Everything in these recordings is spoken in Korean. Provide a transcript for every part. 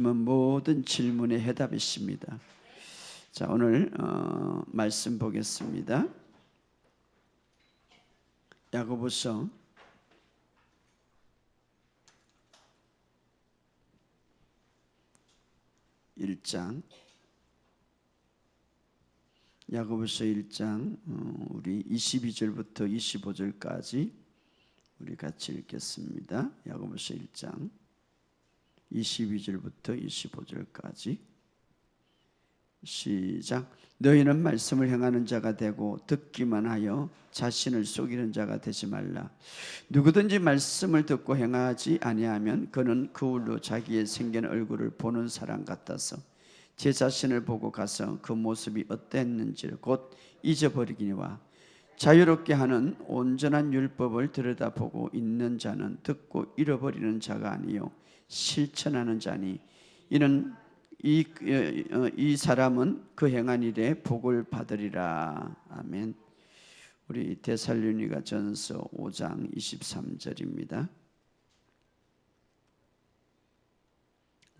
모든 질문의 해답이십니다. 자, 오늘 말씀 보겠습니다. 야고보서 1장 야고보서 1장 우리 22절부터 25절까지 우리 같이 읽겠습니다. 야고보서 1장 22절부터 25절까지 시작. 너희는 말씀을 행하는 자가 되고 듣기만 하여 자신을 속이는 자가 되지 말라. 누구든지 말씀을 듣고 행하지 아니하면 그는 거울로 자기의 생긴 얼굴을 보는 사람 같아서 제 자신을 보고 가서 그 모습이 어땠는지를 곧 잊어버리기니와 자유롭게 하는 온전한 율법을 들여다보고 있는 자는 듣고 잃어버리는 자가 아니요 실천하는 자니 이는 이 사람은 그 행한 일에 복을 받으리라. 아멘. 우리 데살로니가 전서 5장 23절입니다.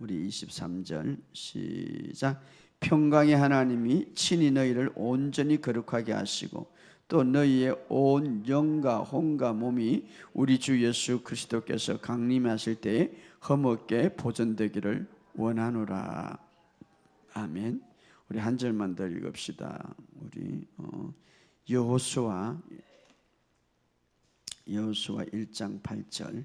우리 23절 시작. 평강의 하나님이 친히 너희를 온전히 거룩하게 하시고 또 너희의 온 영과 혼과 몸이 우리 주 예수 그리스도께서 강림하실 때에 흠없게 보존되기를 원하노라. 아멘. 우리 한 절만 더 읽읍시다. 우리 여호수아 1장 8절.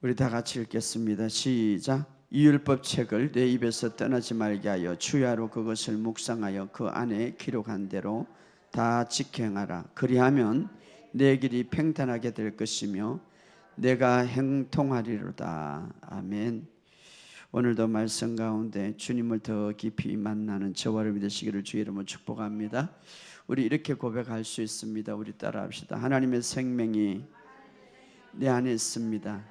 우리 다 같이 읽겠습니다. 시작. 이 율법책을 내 입에서 떠나지 말게 하여 주야로 그것을 묵상하여 그 안에 기록한 대로 다 지켜행하라. 그리하면 내 길이 평탄하게 될 것이며 내가 행통하리로다. 아멘. 오늘도 말씀 가운데 주님을 더 깊이 만나는 저와 여러분이 되시기를 주의 이름으로 축복합니다. 우리 이렇게 고백할 수 있습니다. 우리 따라합시다. 하나님의 생명이 내 안에 있습니다.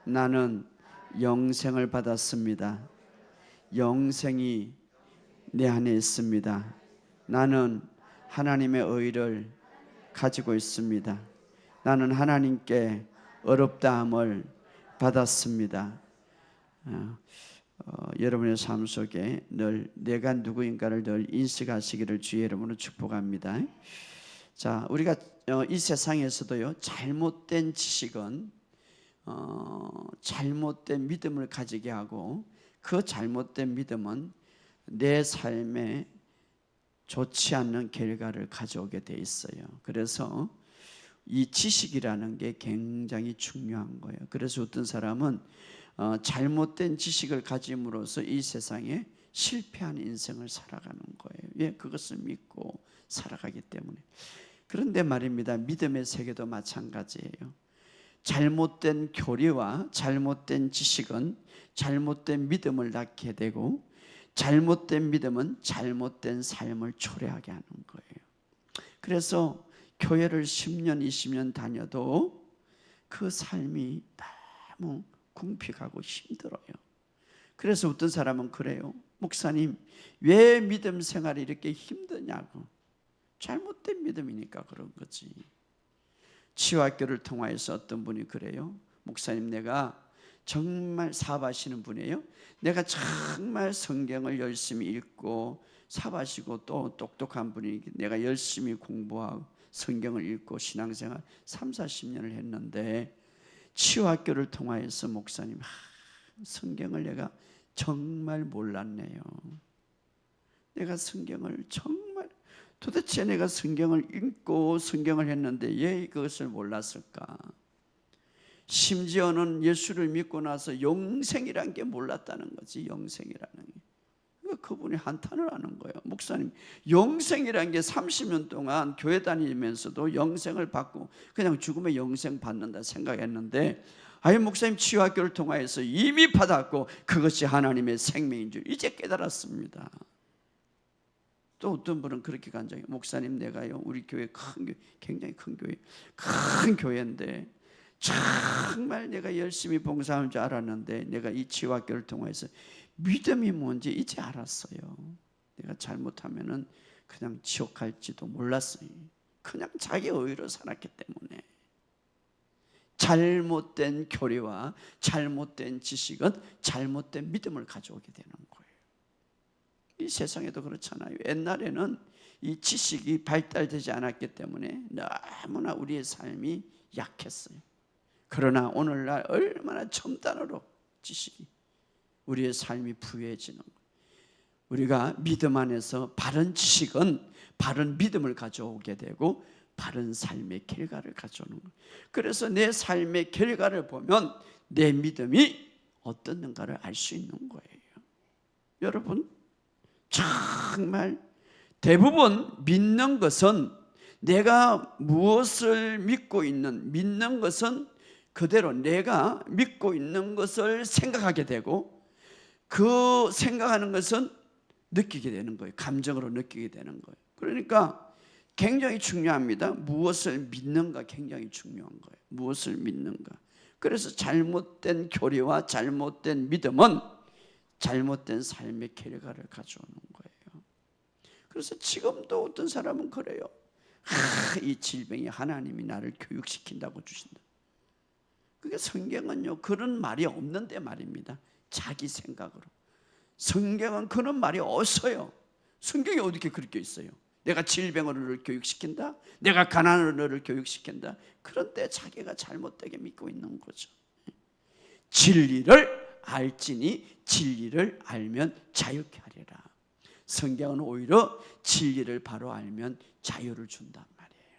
나는 영생을 받았습니다. 영생이 내 안에 있습니다. 나는 하나님의 의를 가지고 있습니다. 나는 하나님께 어렵다함을 받았습니다. 여러분의 삶 속에 늘 내가 누구인가를 늘 인식하시기를 주의 이름으로 축복합니다. 자, 우리가 이 세상에서도요 잘못된 지식은 잘못된 믿음을 가지게 하고 그 잘못된 믿음은 내 삶에 좋지 않는 결과를 가져오게 돼 있어요. 그래서 이 지식이라는 게 굉장히 중요한 거예요. 그래서 어떤 사람은 잘못된 지식을 가짐으로써 이 세상에 실패한 인생을 살아가는 거예요. 왜? 그것을 믿고 살아가기 때문에. 그런데 말입니다. 믿음의 세계도 마찬가지예요. 잘못된 교리와 잘못된 지식은 잘못된 믿음을 낳게 되고 잘못된 믿음은 잘못된 삶을 초래하게 하는 거예요. 그래서 교회를 10년, 20년 다녀도 그 삶이 너무 궁핍하고 힘들어요. 그래서 어떤 사람은 그래요. 목사님, 왜 믿음 생활이 이렇게 힘드냐고. 잘못된 믿음이니까 그런 거지. 치유학교를 통하여서 어떤 분이 그래요. 목사님, 내가 정말 사업하시는 분이에요. 내가 정말 성경을 열심히 읽고 사업하시고 또 똑똑한 분이 내가 열심히 공부하고 성경을 읽고 신앙생활 30-40년을 했는데 치유학교를 통하여서 목사님, 성경을 내가 정말 몰랐네요. 내가 성경을 정말 도대체 내가 성경을 읽고 성경을 했는데 왜 그것을 몰랐을까? 심지어는 예수를 믿고 나서 영생이라는 게 몰랐다는 거지. 영생이라는 게. 그분이 한탄을 하는 거예요. 목사님, 영생이라는 게 30년 동안 교회 다니면서도 영생을 받고 그냥 죽으면 영생 받는다 생각했는데 아니 목사님 치유학교를 통하여서 이미 받았고 그것이 하나님의 생명인 줄 이제 깨달았습니다. 또 어떤 분은 그렇게 간증해요. 목사님, 내가요 우리 교회 굉장히 큰 교회, 큰 교회인데 정말 내가 열심히 봉사하는 줄 알았는데 내가 이 치유학교를 통해서 믿음이 뭔지 이제 알았어요. 내가 잘못하면은 그냥 지옥 갈지도 몰랐어요. 그냥 자기 의로 살았기 때문에. 잘못된 교리와 잘못된 지식은 잘못된 믿음을 가져오게 되는 거예요. 이 세상에도 그렇잖아요. 옛날에는 이 지식이 발달되지 않았기 때문에 너무나 우리의 삶이 약했어요. 그러나 오늘날 얼마나 첨단으로 지식이 우리의 삶이 부유해지는 거예요. 우리가 믿음 안에서 바른 지식은 바른 믿음을 가져오게 되고 바른 삶의 결과를 가져오는 거예요. 그래서 내 삶의 결과를 보면 내 믿음이 어떻는가를 알 수 있는 거예요. 여러분, 정말 대부분 믿는 것은 내가 무엇을 믿는 것은 그대로 내가 믿고 있는 것을 생각하게 되고 그 생각하는 것은 느끼게 되는 거예요. 감정으로 느끼게 되는 거예요. 그러니까 굉장히 중요합니다. 무엇을 믿는가 굉장히 중요한 거예요. 무엇을 믿는가. 그래서 잘못된 교리와 잘못된 믿음은 잘못된 삶의 결과를 가져오는 거예요. 그래서 지금도 어떤 사람은 그래요. 이 질병이 하나님이 나를 교육시킨다고 주신다. 그게 성경은요 그런 말이 없는데 말입니다. 자기 생각으로. 성경은 그런 말이 없어요. 성경에 어떻게 그렇게 있어요? 내가 질병으로 너를 교육시킨다? 내가 가난으로 너를 교육시킨다? 그런데 자기가 잘못되게 믿고 있는 거죠. 진리를 알지니 진리를 알면 자유케 하리라. 성경은 오히려 진리를 바로 알면 자유를 준단 말이에요.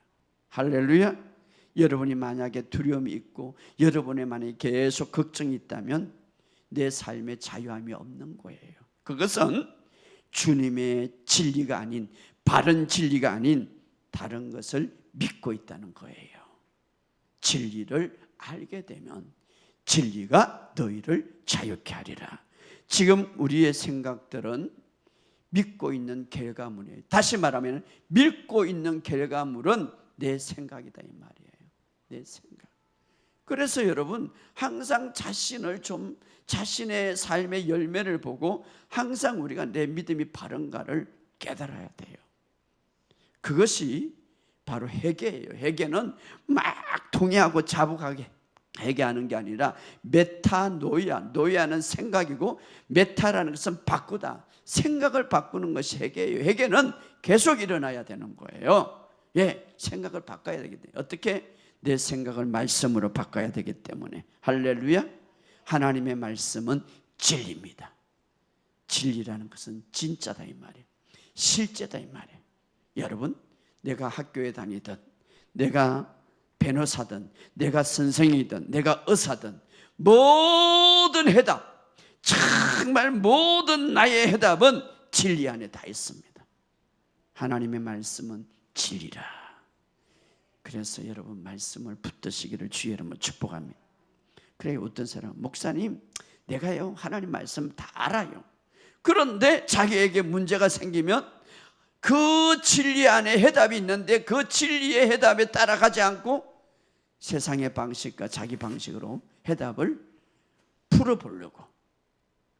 할렐루야. 여러분이 만약에 두려움이 있고 여러분의 만약에 계속 걱정이 있다면 내 삶에 자유함이 없는 거예요. 그것은 주님의 진리가 아닌 바른 진리가 아닌 다른 것을 믿고 있다는 거예요. 진리를 알게 되면 진리가 너희를 자유케 하리라. 지금 우리의 생각들은 믿고 있는 결과물이에요. 다시 말하면 믿고 있는 결과물은 내 생각이다 이 말이에요. 내 생각. 그래서 여러분 항상 자신의 삶의 열매를 보고 항상 우리가 내 믿음이 바른가를 깨달아야 돼요. 그것이 바로 회개예요. 회개는 막 동의하고 자복하게 회개하는 게 아니라 메타노이아, 노이아는 생각이고 메타라는 것은 바꾸다. 생각을 바꾸는 것이 회개예요. 회개는 계속 일어나야 되는 거예요. 생각을 바꿔야 되기 때문에. 어떻게? 내 생각을 말씀으로 바꿔야 되기 때문에. 할렐루야. 하나님의 말씀은 진리입니다. 진리라는 것은 진짜다 이 말이에요. 실제다 이 말이에요. 여러분, 내가 학교에 다니든 내가 변호사든 내가 선생이든 내가 의사든 모든 해답, 정말 모든 나의 해답은 진리 안에 다 있습니다. 하나님의 말씀은 진리라. 그래서 여러분 말씀을 붙드시기를 주의 이름으로 축복합니다. 그래 어떤 사람 목사님 내가요 하나님 말씀 다 알아요. 그런데 자기에게 문제가 생기면 그 진리 안에 해답이 있는데 그 진리의 해답에 따라가지 않고 세상의 방식과 자기 방식으로 해답을 풀어보려고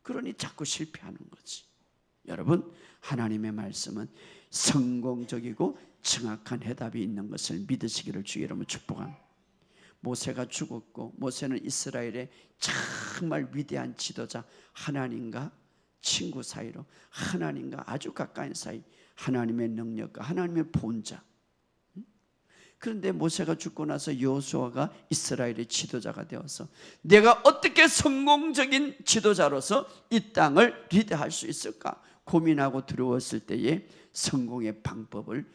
그러니 자꾸 실패하는 거지. 여러분 하나님의 말씀은 성공적이고 정확한 해답이 있는 것을 믿으시기를 주의 이름으로 축복합니다. 모세가 죽었고 모세는 이스라엘의 정말 위대한 지도자, 하나님과 친구 사이로 하나님과 아주 가까운 사이, 하나님의 능력과 하나님의 본자. 그런데 모세가 죽고 나서 여호수아가 이스라엘의 지도자가 되어서 내가 어떻게 성공적인 지도자로서 이 땅을 리드할 수 있을까 고민하고 두려웠을 때에 성공의 방법을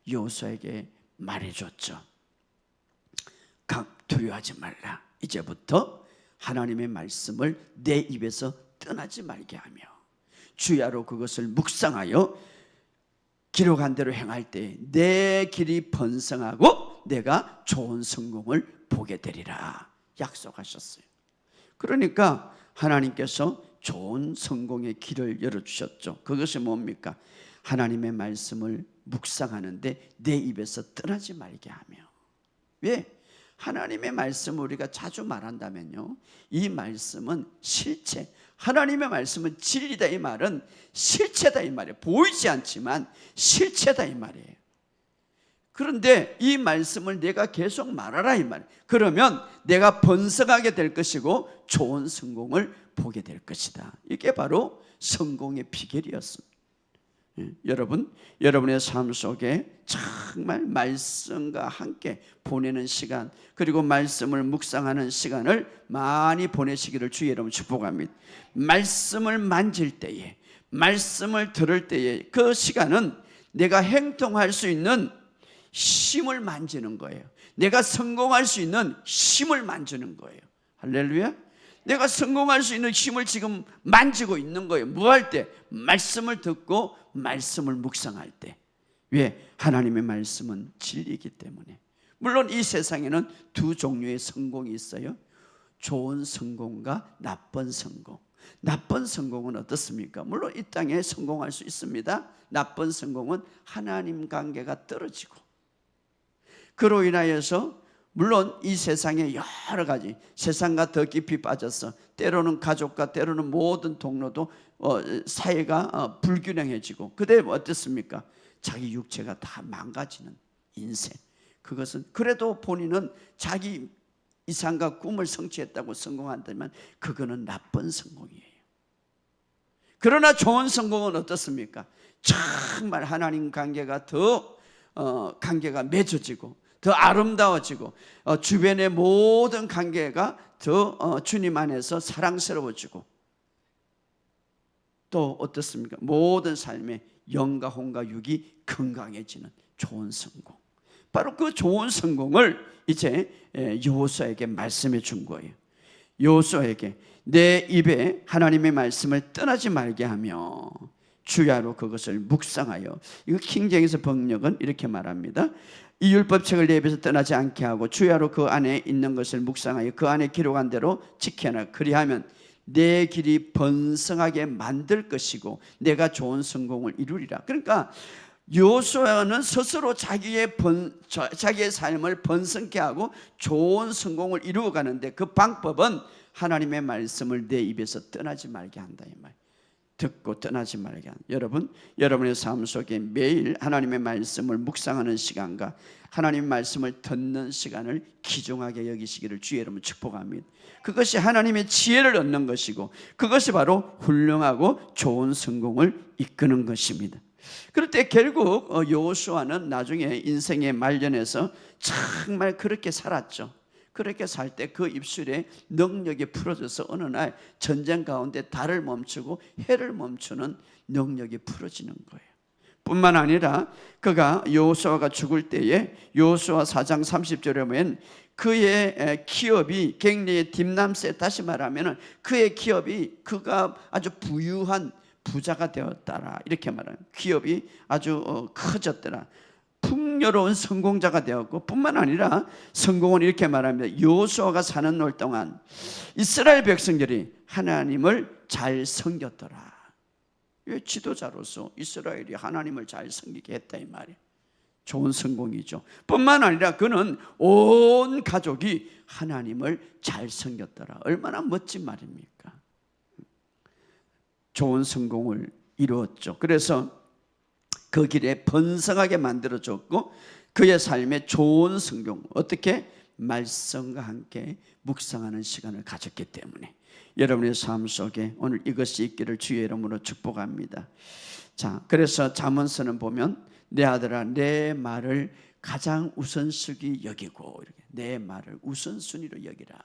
여호수아에게 말해줬죠. 두려워하지 말라. 이제부터 하나님의 말씀을 내 입에서 떠나지 말게 하며 주야로 그것을 묵상하여 기록한 대로 행할 때 내 길이 번성하고 내가 좋은 성공을 보게 되리라 약속하셨어요. 그러니까 하나님께서 좋은 성공의 길을 열어주셨죠. 그것이 뭡니까? 하나님의 말씀을 묵상하는데 내 입에서 떠나지 말게 하며. 왜? 하나님의 말씀을 우리가 자주 말한다면요, 이 말씀은 실체, 하나님의 말씀은 진리다 이 말은 실체다 이 말이에요. 보이지 않지만 실체다 이 말이에요. 그런데 이 말씀을 내가 계속 말하라 이 말이에요. 그러면 내가 번성하게 될 것이고 좋은 성공을 보게 될 것이다. 이게 바로 성공의 비결이었습니다. 여러분, 여러분의 삶 속에 정말 말씀과 함께 보내는 시간, 그리고 말씀을 묵상하는 시간을 많이 보내시기를 주의 이름으로 축복합니다. 말씀을 만질 때에, 말씀을 들을 때에 그 시간은 내가 행동할 수 있는 힘을 만지는 거예요. 내가 성공할 수 있는 힘을 만지는 거예요. 할렐루야. 내가 성공할 수 있는 힘을 지금 만지고 있는 거예요. 뭐 할 때? 말씀을 듣고 말씀을 묵상할 때. 왜? 하나님의 말씀은 진리이기 때문에. 물론 이 세상에는 두 종류의 성공이 있어요. 좋은 성공과 나쁜 성공. 나쁜 성공은 어떻습니까? 물론 이 땅에 성공할 수 있습니다. 나쁜 성공은 하나님 관계가 떨어지고, 그로 인하여서 물론 이 세상에 여러 가지, 세상과 더 깊이 빠져서 때로는 가족과 때로는 모든 동료도 사회가 불균형해지고, 그때 어떻습니까? 자기 육체가 다 망가지는 인생. 그것은 그래도 본인은 자기 이상과 꿈을 성취했다고 성공한다면 그거는 나쁜 성공이에요. 그러나 좋은 성공은 어떻습니까? 정말 하나님 관계가 더 관계가 맺어지고 더 아름다워지고 주변의 모든 관계가 더 주님 안에서 사랑스러워지고, 또 어떻습니까? 모든 삶의 영과 혼과 육이 건강해지는 좋은 성공. 바로 그 좋은 성공을 이제 여호수아에게 말씀해 준 거예요. 여호수아에게 내 입에 하나님의 말씀을 떠나지 말게 하며 주야로 그것을 묵상하여. 이거 킹제임스 번역은 이렇게 말합니다. 이 율법책을 내 입에서 떠나지 않게 하고 주야로 그 안에 있는 것을 묵상하여 그 안에 기록한 대로 지켜라. 그리하면 내 길이 번성하게 만들 것이고 내가 좋은 성공을 이루리라. 그러니까 여호수아는 스스로 자기의 삶을 번성케 하고 좋은 성공을 이루어 가는데, 그 방법은 하나님의 말씀을 내 입에서 떠나지 말게 한다 이 말. 듣고 떠나지 말게 한다. 여러분, 여러분의 삶 속에 매일 하나님의 말씀을 묵상하는 시간과 하나님의 말씀을 듣는 시간을 귀중하게 여기시기를 주의 이름으로 축복합니다. 그것이 하나님의 지혜를 얻는 것이고, 그것이 바로 훌륭하고 좋은 성공을 이끄는 것입니다. 그럴 때 결국 여호수아는 나중에 인생의 말년에서 정말 그렇게 살았죠. 그렇게 살 때 그 입술에 능력이 풀어져서 어느 날 전쟁 가운데 달을 멈추고 해를 멈추는 능력이 풀어지는 거예요. 뿐만 아니라 그가 여호수아가 죽을 때에 여호수아 4장 30절에 보면 그의 기업이 굉장히 딥남세, 다시 말하면 그의 기업이 그가 아주 부유한 부자가 되었더라 이렇게 말하는, 기업이 아주 커졌더라, 풍요로운 성공자가 되었고, 뿐만 아니라 성공은 이렇게 말합니다. 여호수아가 사는 날 동안 이스라엘 백성들이 하나님을 잘 섬겼더라. 지도자로서 이스라엘이 하나님을 잘 섬기게 했다 이 말이에요. 좋은 성공이죠. 뿐만 아니라 그는 온 가족이 하나님을 잘 섬겼더라. 얼마나 멋진 말입니까? 좋은 성공을 이루었죠. 그래서 그 길에 번성하게 만들어졌고, 그의 삶에 좋은 성공, 어떻게? 말씀과 함께 묵상하는 시간을 가졌기 때문에. 여러분의 삶 속에 오늘 이것이 있기를 주의 이름으로 축복합니다. 자, 그래서 잠언서는 보면 내 아들아 내 말을 가장 우선순위 여기고, 이렇게 내 말을 우선순위로 여기라.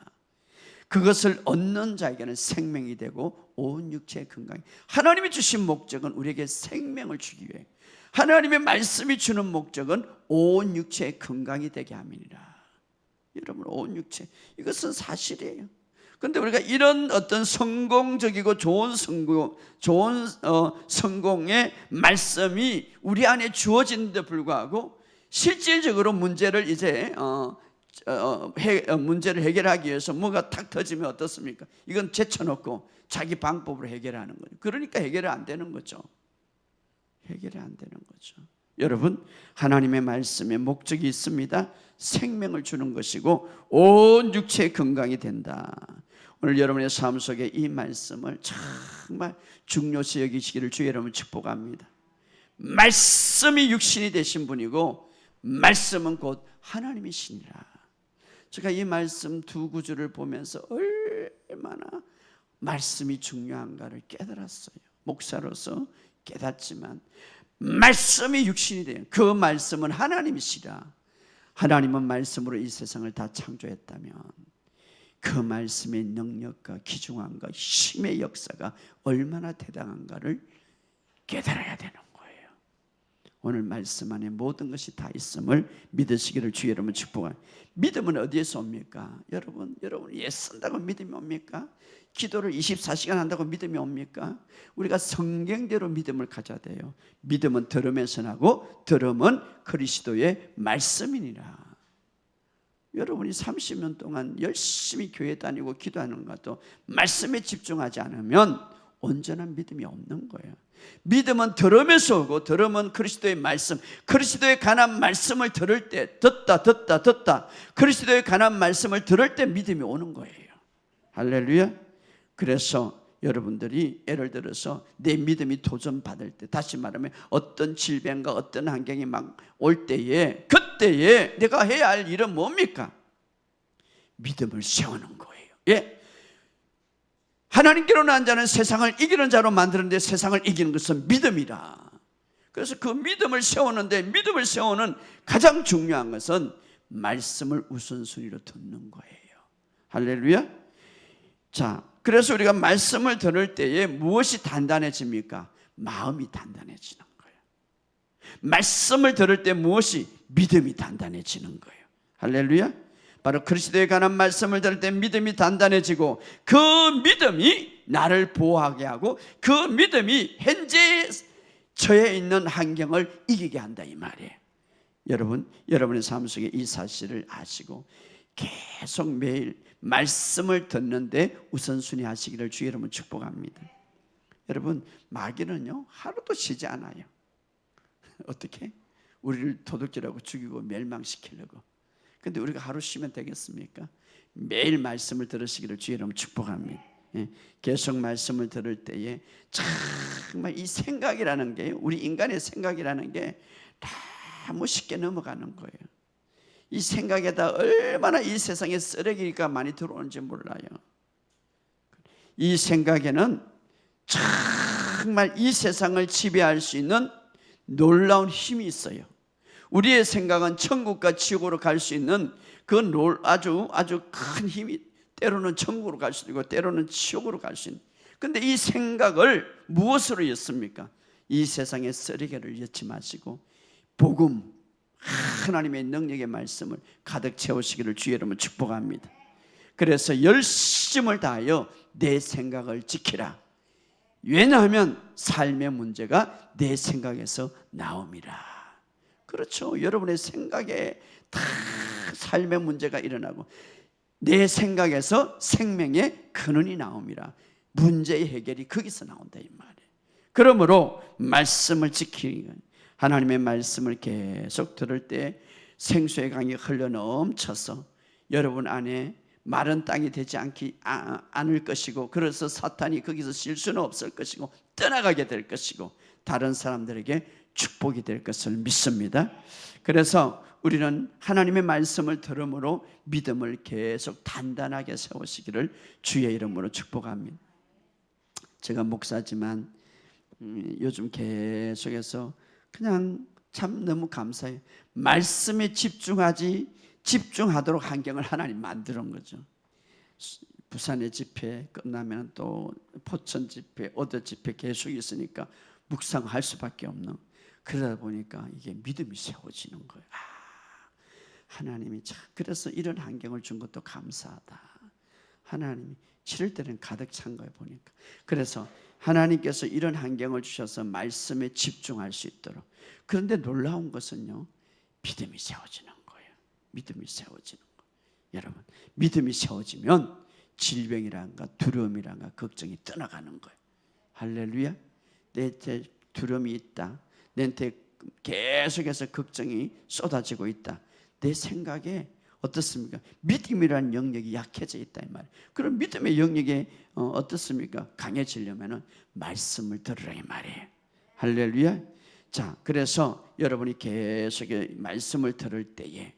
그것을 얻는 자에게는 생명이 되고 온 육체의 건강이. 하나님이 주신 목적은 우리에게 생명을 주기 위해, 하나님의 말씀이 주는 목적은 온 육체의 건강이 되게 함이니라. 여러분, 온 육체, 이것은 사실이에요. 그런데 우리가 이런 어떤 성공적이고 좋은 성공의 말씀이 우리 안에 주어지는데 불구하고 실질적으로 문제를 이제 문제를 해결하기 위해서 뭐가 탁 터지면 어떻습니까? 이건 제쳐놓고 자기 방법으로 해결하는 거죠. 그러니까 해결이 안 되는 거죠. 해결이 안 되는 거죠. 여러분, 하나님의 말씀에 목적이 있습니다. 생명을 주는 것이고 온 육체의 건강이 된다. 오늘 여러분의 삶 속에 이 말씀을 정말 중요시 여기시기를 주의 여러분 축복합니다. 말씀이 육신이 되신 분이고 말씀은 곧 하나님이시니라. 제가 이 말씀 두 구절을 보면서 얼마나 말씀이 중요한가를 깨달았어요. 목사로서 깨닫지만 말씀이 육신이 돼요. 그 말씀은 하나님이시라. 하나님은 말씀으로 이 세상을 다 창조했다면 그 말씀의 능력과 귀중함과 힘의 역사가 얼마나 대단한가를 깨달아야 되는 거예요. 오늘 말씀 안에 모든 것이 다 있음을 믿으시기를 주의 이름으로 축복합니다. 믿음은 어디에서 옵니까? 여러분 예 쓴다고 믿음이 옵니까? 기도를 24시간 한다고 믿음이 옵니까? 우리가 성경대로 믿음을 가져야 돼요. 믿음은 들음에서 나고 들음은 그리스도의 말씀이니라. 여러분이 30년 동안 열심히 교회 다니고 기도하는 것도 말씀에 집중하지 않으면 온전한 믿음이 없는 거예요. 믿음은 들으면서 오고 들으면 그리스도의 말씀, 그리스도에 관한 말씀을 들을 때 듣다 그리스도에 관한 말씀을 들을 때 믿음이 오는 거예요. 할렐루야. 그래서 여러분들이 예를 들어서 내 믿음이 도전받을 때, 다시 말하면 어떤 질병과 어떤 환경이 막 올 때에, 그때에 내가 해야 할 일은 뭡니까? 믿음을 세우는 거예요. 예? 하나님께로 난 자는 세상을 이기는 자로 만드는데 세상을 이기는 것은 믿음이라. 그래서 그 믿음을 세우는데, 믿음을 세우는 가장 중요한 것은 말씀을 우선순위로 듣는 거예요. 할렐루야. 자, 그래서 우리가 말씀을 들을 때에 무엇이 단단해집니까? 마음이 단단해지는 거예요. 말씀을 들을 때 무엇이? 믿음이 단단해지는 거예요. 할렐루야. 바로 그리스도에 관한 말씀을 들을 때 믿음이 단단해지고, 그 믿음이 나를 보호하게 하고 그 믿음이 현재 처해 있는 환경을 이기게 한다 이 말이에요. 여러분의 삶 속에 이 사실을 아시고 계속 매일 말씀을 듣는데 우선순위 하시기를 주의 이름으로 축복합니다. 여러분, 마귀는요 하루도 쉬지 않아요. 어떻게? 우리를 도둑질하고 죽이고 멸망시키려고. 근데 우리가 하루 쉬면 되겠습니까? 매일 말씀을 들으시기를 주의 이름으로 축복합니다. 계속 말씀을 들을 때에 정말 이 생각이라는 게, 우리 인간의 생각이라는 게 너무 쉽게 넘어가는 거예요. 이 생각에다 얼마나 이 세상에 쓰레기가 많이 들어오는지 몰라요. 이 생각에는 정말 이 세상을 지배할 수 있는 놀라운 힘이 있어요. 우리의 생각은 천국과 지옥으로 갈 수 있는 그 아주 큰 힘이, 때로는 천국으로 갈 수도 있고 때로는 지옥으로 갈 수 있는. 그런데 이 생각을 무엇으로 였습니까? 이 세상의 쓰레기를 엮지 마시고 복음, 하나님의 능력의 말씀을 가득 채우시기를 주의 이름으로 축복합니다. 그래서 열심을 다하여 내 생각을 지키라. 왜냐하면 삶의 문제가 내 생각에서 나옵니다. 그렇죠. 여러분의 생각에 다 삶의 문제가 일어나고 내 생각에서 생명의 근원이 나옵니다. 문제의 해결이 거기서 나온다 이 말이에요. 그러므로 말씀을 지키는, 하나님의 말씀을 계속 들을 때 생수의 강이 흘러넘쳐서 여러분 안에 마른 땅이 되지 않을 것이고, 그래서 사탄이 거기서 쉴 수는 없을 것이고 떠나가게 될 것이고 다른 사람들에게 축복이 될 것을 믿습니다. 그래서 우리는 하나님의 말씀을 들음으로 믿음을 계속 단단하게 세우시기를 주의 이름으로 축복합니다. 제가 목사지만 요즘 계속해서 그냥 참 너무 감사해요. 말씀에 집중하도록 환경을 하나님 만드는 거죠. 부산의 집회 끝나면 또 포천 집회, 어디 집회 계속 있으니까 묵상할 수밖에 없는. 그러다 보니까 이게 믿음이 세워지는 거예요. 하나님이 참, 그래서 이런 환경을 준 것도 감사하다. 하나님이 치를 때는 가득 찬 거예요 보니까. 그래서 하나님께서 이런 환경을 주셔서 말씀에 집중할 수 있도록. 그런데 놀라운 것은요, 믿음이 세워지는 거예요. 믿음이 세워지는 거예요. 여러분, 믿음이 세워지면 질병이란가 두려움이란가 걱정이 떠나가는 거예요. 할렐루야. 내한테 두려움이 있다, 내한테 계속해서 걱정이 쏟아지고 있다, 내 생각에 어떻습니까? 믿음이라는 영역이 약해져 있다 이 말이에요. 그럼 믿음의 영역이 어떻습니까? 강해지려면 말씀을 들으라 이 말이에요. 할렐루야. 자, 그래서 여러분이 계속 말씀을 들을 때에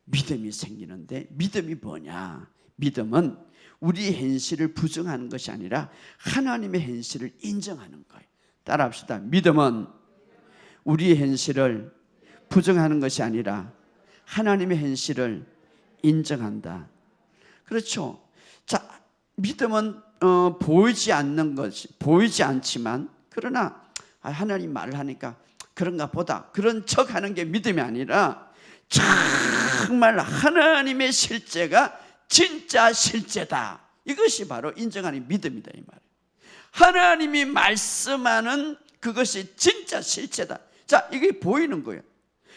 믿음이 생기는데, 믿음이 뭐냐? 믿음은 우리 현실을 부정하는 것이 아니라 하나님의 현실을 인정하는 거예요. 따라합시다. 믿음은 우리의 현실을 부정하는 것이 아니라 하나님의 현실을 인정한다. 그렇죠. 자, 믿음은 보이지 않는 것이, 보이지 않지만, 그러나 하나님 말을 하니까 그런가 보다, 그런 척하는 게 믿음이 아니라 정말 하나님의 실제가 진짜 실제다, 이것이 바로 인정하는 믿음이다, 이 말이에요. 하나님이 말씀하는 그것이 진짜 실제다. 자, 이게 보이는 거예요.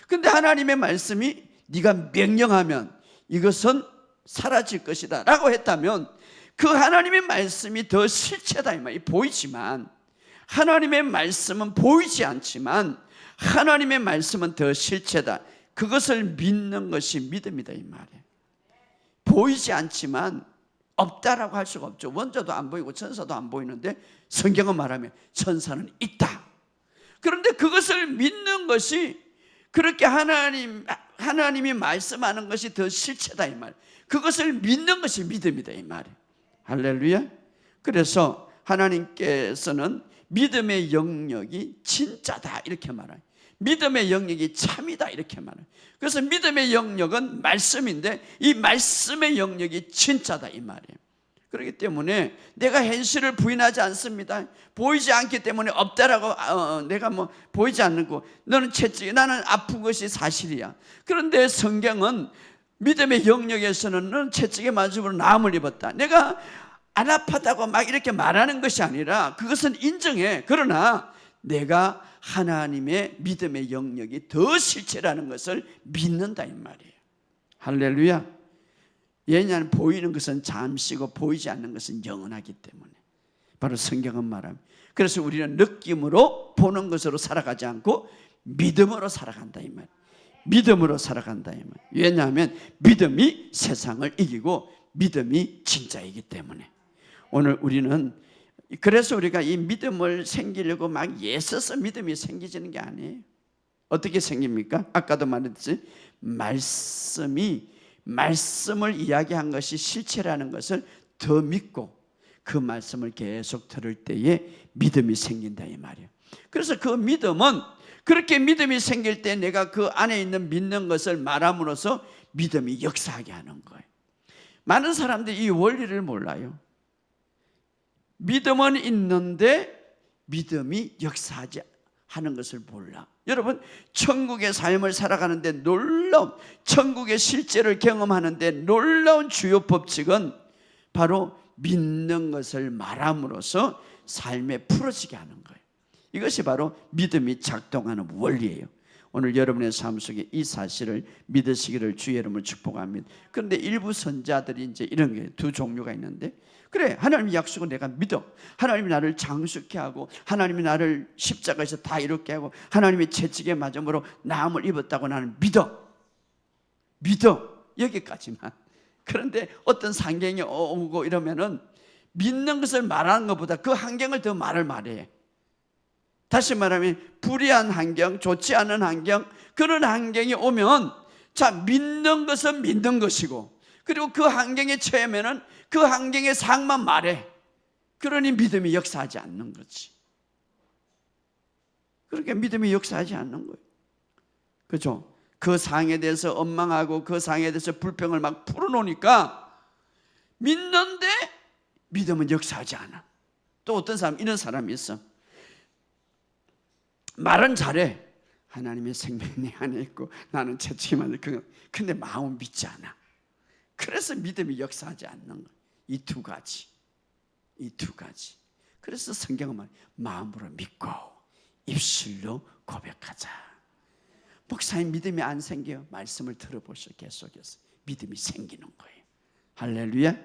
근데 하나님의 말씀이 네가 명령하면 이것은 사라질 것이다 라고 했다면, 그 하나님의 말씀이 더 실체다 이 말이에요. 보이지만, 하나님의 말씀은 보이지 않지만 하나님의 말씀은 더 실체다. 그것을 믿는 것이 믿음이다 이 말이에요. 보이지 않지만 없다라고 할 수가 없죠. 원자도 안 보이고 천사도 안 보이는데 성경은 말하면 천사는 있다. 그런데 그것을 믿는 것이, 그렇게 하나님이 말씀하는 것이 더 실체다 이 말. 그것을 믿는 것이 믿음이다 이 말이에요. 할렐루야. 그래서 하나님께서는 믿음의 영역이 진짜다 이렇게 말해요. 믿음의 영역이 참이다 이렇게 말해요. 그래서 믿음의 영역은 말씀인데 이 말씀의 영역이 진짜다 이 말이에요. 그렇기 때문에 내가 현실을 부인하지 않습니다. 보이지 않기 때문에 없다라고 내가 뭐 보이지 않는 거, 너는 채찍이, 나는 아픈 것이 사실이야. 그런데 성경은 믿음의 영역에서는 너는 채찍에 맞음으로 나음을 입었다, 내가 안 아프다고 막 이렇게 말하는 것이 아니라 그것은 인정해. 그러나 내가 하나님의 믿음의 영역이 더 실체라는 것을 믿는다 이 말이에요. 할렐루야. 왜냐하면 보이는 것은 잠시고 보이지 않는 것은 영원하기 때문에. 바로 성경은 말합니다. 그래서 우리는 느낌으로 보는 것으로 살아가지 않고 믿음으로 살아간다 이 말이에요. 믿음으로 살아간다 이 말이에요. 왜냐하면 믿음이 세상을 이기고 믿음이 진짜이기 때문에. 오늘 우리는 그래서 우리가 이 믿음을 생기려고 막 애써서 믿음이 생기지는 게 아니에요. 어떻게 생깁니까? 아까도 말했듯이 말씀을 이야기한 것이 실체라는 것을 더 믿고 그 말씀을 계속 들을 때에 믿음이 생긴다 이 말이에요. 그래서 그 믿음은, 그렇게 믿음이 생길 때 내가 그 안에 있는 믿는 것을 말함으로써 믿음이 역사하게 하는 거예요. 많은 사람들이 이 원리를 몰라요. 믿음은 있는데 믿음이 역사하지 하는 것을 몰라. 여러분, 천국의 삶을 살아가는데 놀라운, 천국의 실제를 경험하는데 놀라운 주요 법칙은 바로 믿는 것을 말함으로써 삶에 풀어지게 하는 거예요. 이것이 바로 믿음이 작동하는 원리예요. 오늘 여러분의 삶 속에 이 사실을 믿으시기를 주의 이름으로 축복합니다. 그런데 일부 선자들이 이제 이런 게 두 종류가 있는데, 그래, 하나님의 약속은 내가 믿어. 하나님이 나를 장수케 하고 하나님이 나를 십자가에서 다 이롭게 하고 하나님의 채찍에 맞음으로 나음을 입었다고 나는 믿어 여기까지만. 그런데 어떤 상경이 오고 이러면은 믿는 것을 말하는 것보다 그 환경을 더 말해. 다시 말하면 불의한 환경, 좋지 않은 환경, 그런 환경이 오면, 자, 믿는 것은 믿는 것이고, 그리고 그 환경에 처하면은 그 환경의 상만 말해. 그러니 믿음이 역사하지 않는 거지. 그러니까 믿음이 역사하지 않는 거예요. 그렇죠? 그 상에 대해서 원망하고 그 상에 대해서 불평을 막 풀어놓으니까 믿는데 믿음은 역사하지 않아. 또 어떤 사람, 이런 사람이 있어. 말은 잘해. 하나님의 생명이 내 안에 있고 나는 채찍이 맞을 거. 근데 마음은 믿지 않아. 그래서 믿음이 역사하지 않는 거예요. 이 두 가지. 그래서 성경은 말, 마음으로 믿고 입술로 고백하자. 목사님 믿음이 안 생겨요. 말씀을 들어보시오. 계속해서 믿음이 생기는 거예요. 할렐루야.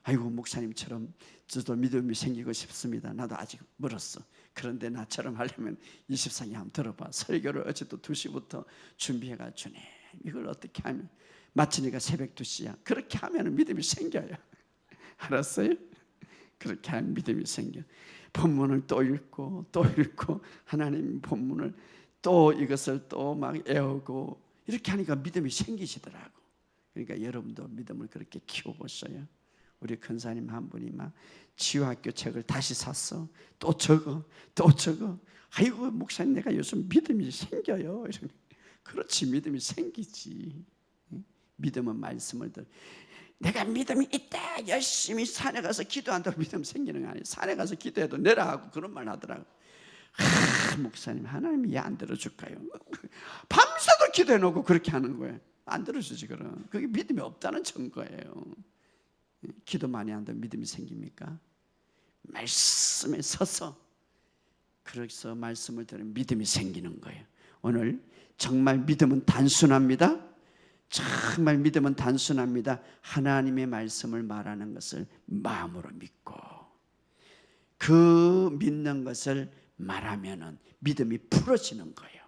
아이고, 목사님처럼 저도 믿음이 생기고 싶습니다. 나도 아직 멀었어. 그런데 나처럼 하려면 24기 한번 들어봐. 설교를 어제도 2시부터 준비해가 주네. 이걸 어떻게 하면, 마치니까 새벽 2시야. 그렇게 하면 믿음이 생겨요. 알았어요? 그렇게 하면 믿음이 생겨. 본문을 또 읽고 하나님 본문을 또 이것을 또 막 애우고 이렇게 하니까 믿음이 생기시더라고. 그러니까 여러분도 믿음을 그렇게 키워보세요. 우리 큰사님 한 분이 막 치유학교 책을 다시 샀어. 또 적어, 또 적어. 아이고 목사님, 내가 요즘 믿음이 생겨요. 그렇지, 믿음이 생기지. 믿음은 말씀을 들. 내가 믿음이 있다, 열심히 산에 가서 기도한다고 믿음 생기는 거 아니에요. 산에 가서 기도해도 내라하고 그런 말 하더라고. 목사님, 하나님이 왜 안 들어줄까요? 밤새도 기도해놓고 그렇게 하는 거예요. 안 들어주지. 그럼 그게 믿음이 없다는 증거예요. 기도 많이 한다면 믿음이 생깁니까? 말씀에 서서, 그래서 말씀을 들으면 믿음이 생기는 거예요. 오늘 정말 믿음은 단순합니다. 정말 믿음은 단순합니다. 하나님의 말씀을 말하는 것을 마음으로 믿고 그 믿는 것을 말하면은 믿음이 풀어지는 거예요.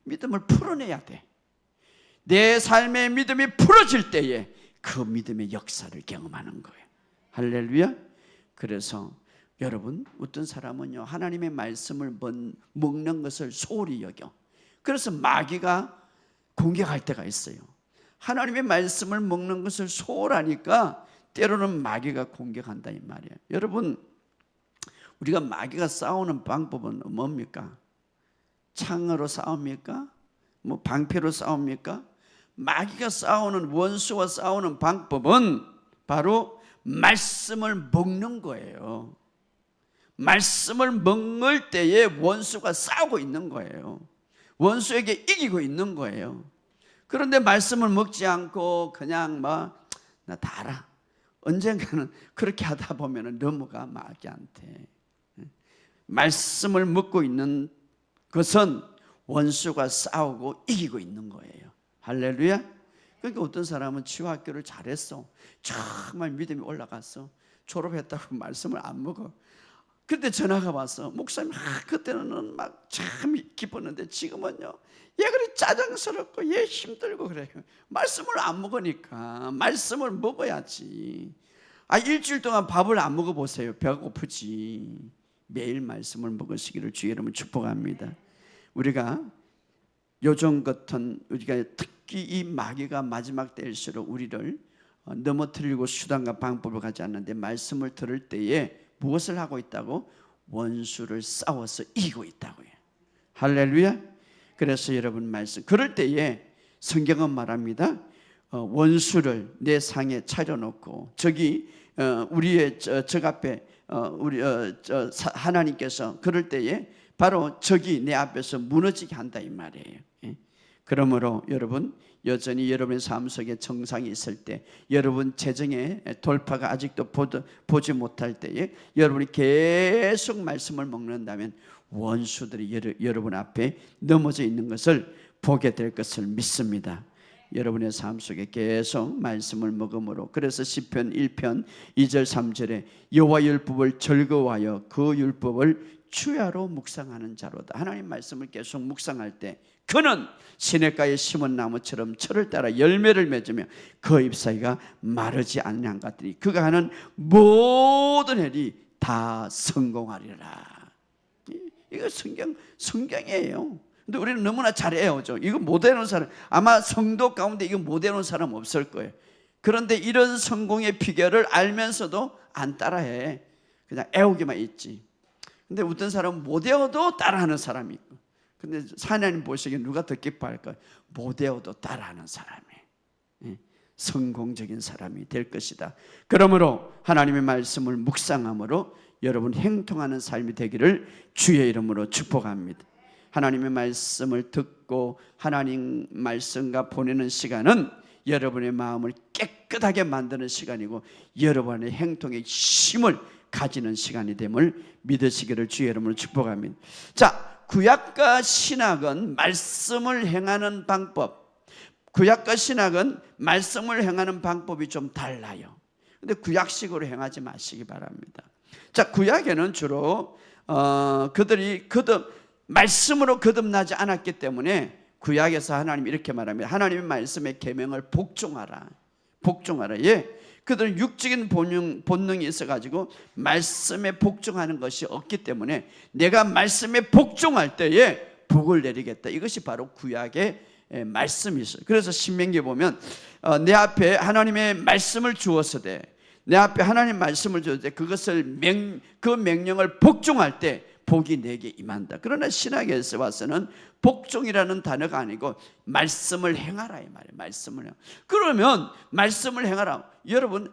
믿음을 풀어내야 돼. 내 삶의 믿음이 풀어질 때에 그 믿음의 역사를 경험하는 거예요. 할렐루야. 그래서 여러분, 어떤 사람은요 하나님의 말씀을 먹는 것을 소홀히 여겨. 그래서 마귀가 공격할 때가 있어요. 하나님의 말씀을 먹는 것을 소홀하니까 때로는 마귀가 공격한다 이 말이에요. 여러분, 우리가 마귀가 싸우는 방법은 뭡니까? 창으로 싸웁니까? 뭐 방패로 싸웁니까? 마귀가 싸우는, 원수와 싸우는 방법은 바로 말씀을 먹는 거예요. 말씀을 먹을 때에 원수가 싸우고 있는 거예요. 원수에게 이기고 있는 거예요. 그런데 말씀을 먹지 않고 그냥 나 다 알아. 언젠가는 그렇게 하다 보면 넘어가 마귀한테. 말씀을 먹고 있는 것은 원수가 싸우고 이기고 있는 거예요. 할렐루야. 그러니까 어떤 사람은 치유학교를 잘했어. 정말 믿음이 올라갔어. 졸업했다고 말씀을 안 먹어. 그때 전화가 왔어. 목사님, 그때는 막 참 기뻤는데 지금은요, 얘 그리 짜증스럽고 얘 힘들고 그래요. 말씀을 안 먹으니까. 말씀을 먹어야지. 일주일 동안 밥을 안 먹어보세요. 배가 고프지. 매일 말씀을 먹으시기를 주의 이름으로 축복합니다. 우리가 요즘 같은, 우리가 특히 이 마귀가 마지막 때일수록 우리를 넘어뜨리고 수단과 방법을 가지 않는데, 말씀을 들을 때에 무엇을 하고 있다고? 원수를 싸워서 이기고 있다고요. 할렐루야. 그래서 여러분, 말씀 그럴 때에 성경은 말합니다. 원수를 내 상에 차려놓고, 저기 우리의 적 앞에 우리 하나님께서 그럴 때에 바로 적이 내 앞에서 무너지게 한다 이 말이에요. 그러므로 여러분, 여전히 여러분의 삶 속에 정상이 있을 때, 여러분 재정의 돌파가 아직도 보지 못할 때에 여러분이 계속 말씀을 먹는다면 원수들이 여러분 앞에 넘어져 있는 것을 보게 될 것을 믿습니다. 여러분의 삶 속에 계속 말씀을 먹음으로, 그래서 시편 1편 2절 3절에 여호와 율법을 즐거워하여 그 율법을 주야로 묵상하는 자로다. 하나님 말씀을 계속 묵상할 때 그는 시냇가에 심은 나무처럼 철을 따라 열매를 맺으며 그 잎사귀가 마르지 않는 것 같으니 그가 하는 모든 일이 다 성공하리라. 이거 성경이에요. 근데 우리는 너무나 잘 외우죠. 이거 못 외우는 사람, 아마 성도 가운데 이거 못 외우는 사람 없을 거예요. 그런데 이런 성공의 비결을 알면서도 안 따라해. 그냥 외우기만 있지. 근데 어떤 사람은 못 외워도 따라하는 사람이 있고, 근데 하나님 보시기에 누가 더 기뻐할까요? 못 외워도 따라하는 사람이 성공적인 사람이 될 것이다. 그러므로 하나님의 말씀을 묵상함으로 여러분 행통하는 삶이 되기를 주의 이름으로 축복합니다. 하나님의 말씀을 듣고 하나님 말씀과 보내는 시간은 여러분의 마음을 깨끗하게 만드는 시간이고 여러분의 행동의 힘을 가지는 시간이 됨을 믿으시기를 주의 이름으로 축복합니다. 자, 구약과 신약은 말씀을 행하는 방법, 구약과 신약은 말씀을 행하는 방법이 좀 달라요. 근데 구약식으로 행하지 마시기 바랍니다. 자, 구약에는 주로 그들이 말씀으로 거듭나지 않았기 때문에 구약에서 하나님이 이렇게 말합니다. 하나님의 말씀의 계명을 복종하라. 복종하라. 예. 그들은 육적인 본능이 있어가지고 말씀에 복종하는 것이 없기 때문에 내가 말씀에 복종할 때에 복을 내리겠다. 이것이 바로 구약의 말씀이 있어요. 그래서 신명기에 보면 내 앞에 하나님의 말씀을 주었으되, 내 앞에 하나님 말씀을 주었을 때 그것을 그 명령을 복종할 때 복이 내게 임한다. 그러나 신학에서 와서는 복종이라는 단어가 아니고 말씀을 행하라 이 말이에요. 말씀을 행하라. 그러면 말씀을 행하라. 여러분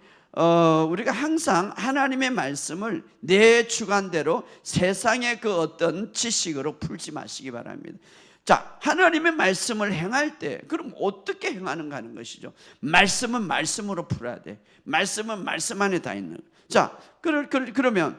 우리가 항상 하나님의 말씀을 내 주관대로 세상의 그 어떤 지식으로 풀지 마시기 바랍니다. 자, 하나님의 말씀을 행할 때 그럼 어떻게 행하는가 하는 것이죠. 말씀은 말씀으로 풀어야 돼. 말씀은 말씀 안에 다 있는. 자, 그러면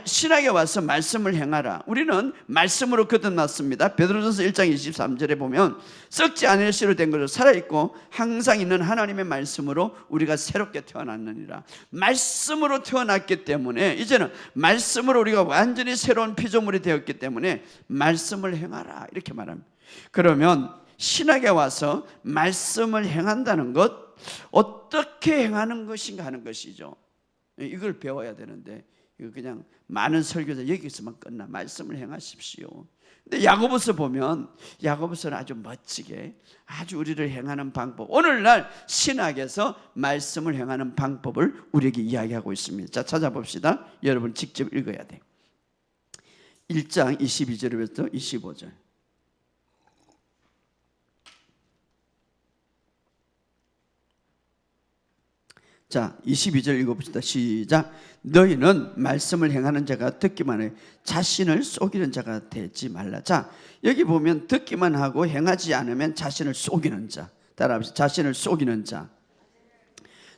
신학에 와서 말씀을 행하라. 우리는 말씀으로 거듭났습니다. 베드로전서 1장 23절에 보면 썩지 않을 씨로 된 것으로 살아있고 항상 있는 하나님의 말씀으로 우리가 새롭게 태어났느니라. 말씀으로 태어났기 때문에 이제는 말씀으로 우리가 완전히 새로운 피조물이 되었기 때문에 말씀을 행하라 이렇게 말합니다. 그러면 신학에 와서 말씀을 행한다는 것, 어떻게 행하는 것인가 하는 것이죠. 이걸 배워야 되는데 이거 그냥 많은 설교자 여기서만 끝나. 말씀을 행하십시오. 근데 야고보서 보면 야고보서는 아주 멋지게 아주 우리를 행하는 방법, 오늘날 신학에서 말씀을 행하는 방법을 우리에게 이야기하고 있습니다. 자, 찾아봅시다. 여러분 직접 읽어야 돼. 1장 22절부터 25절. 자, 22절 읽어봅시다. 시작. 너희는 말씀을 행하는 자가 듣기만 해 자신을 속이는 자가 되지 말라. 자, 여기 보면 듣기만 하고 행하지 않으면 자신을 속이는 자. 따라합시다. 자신을 속이는 자.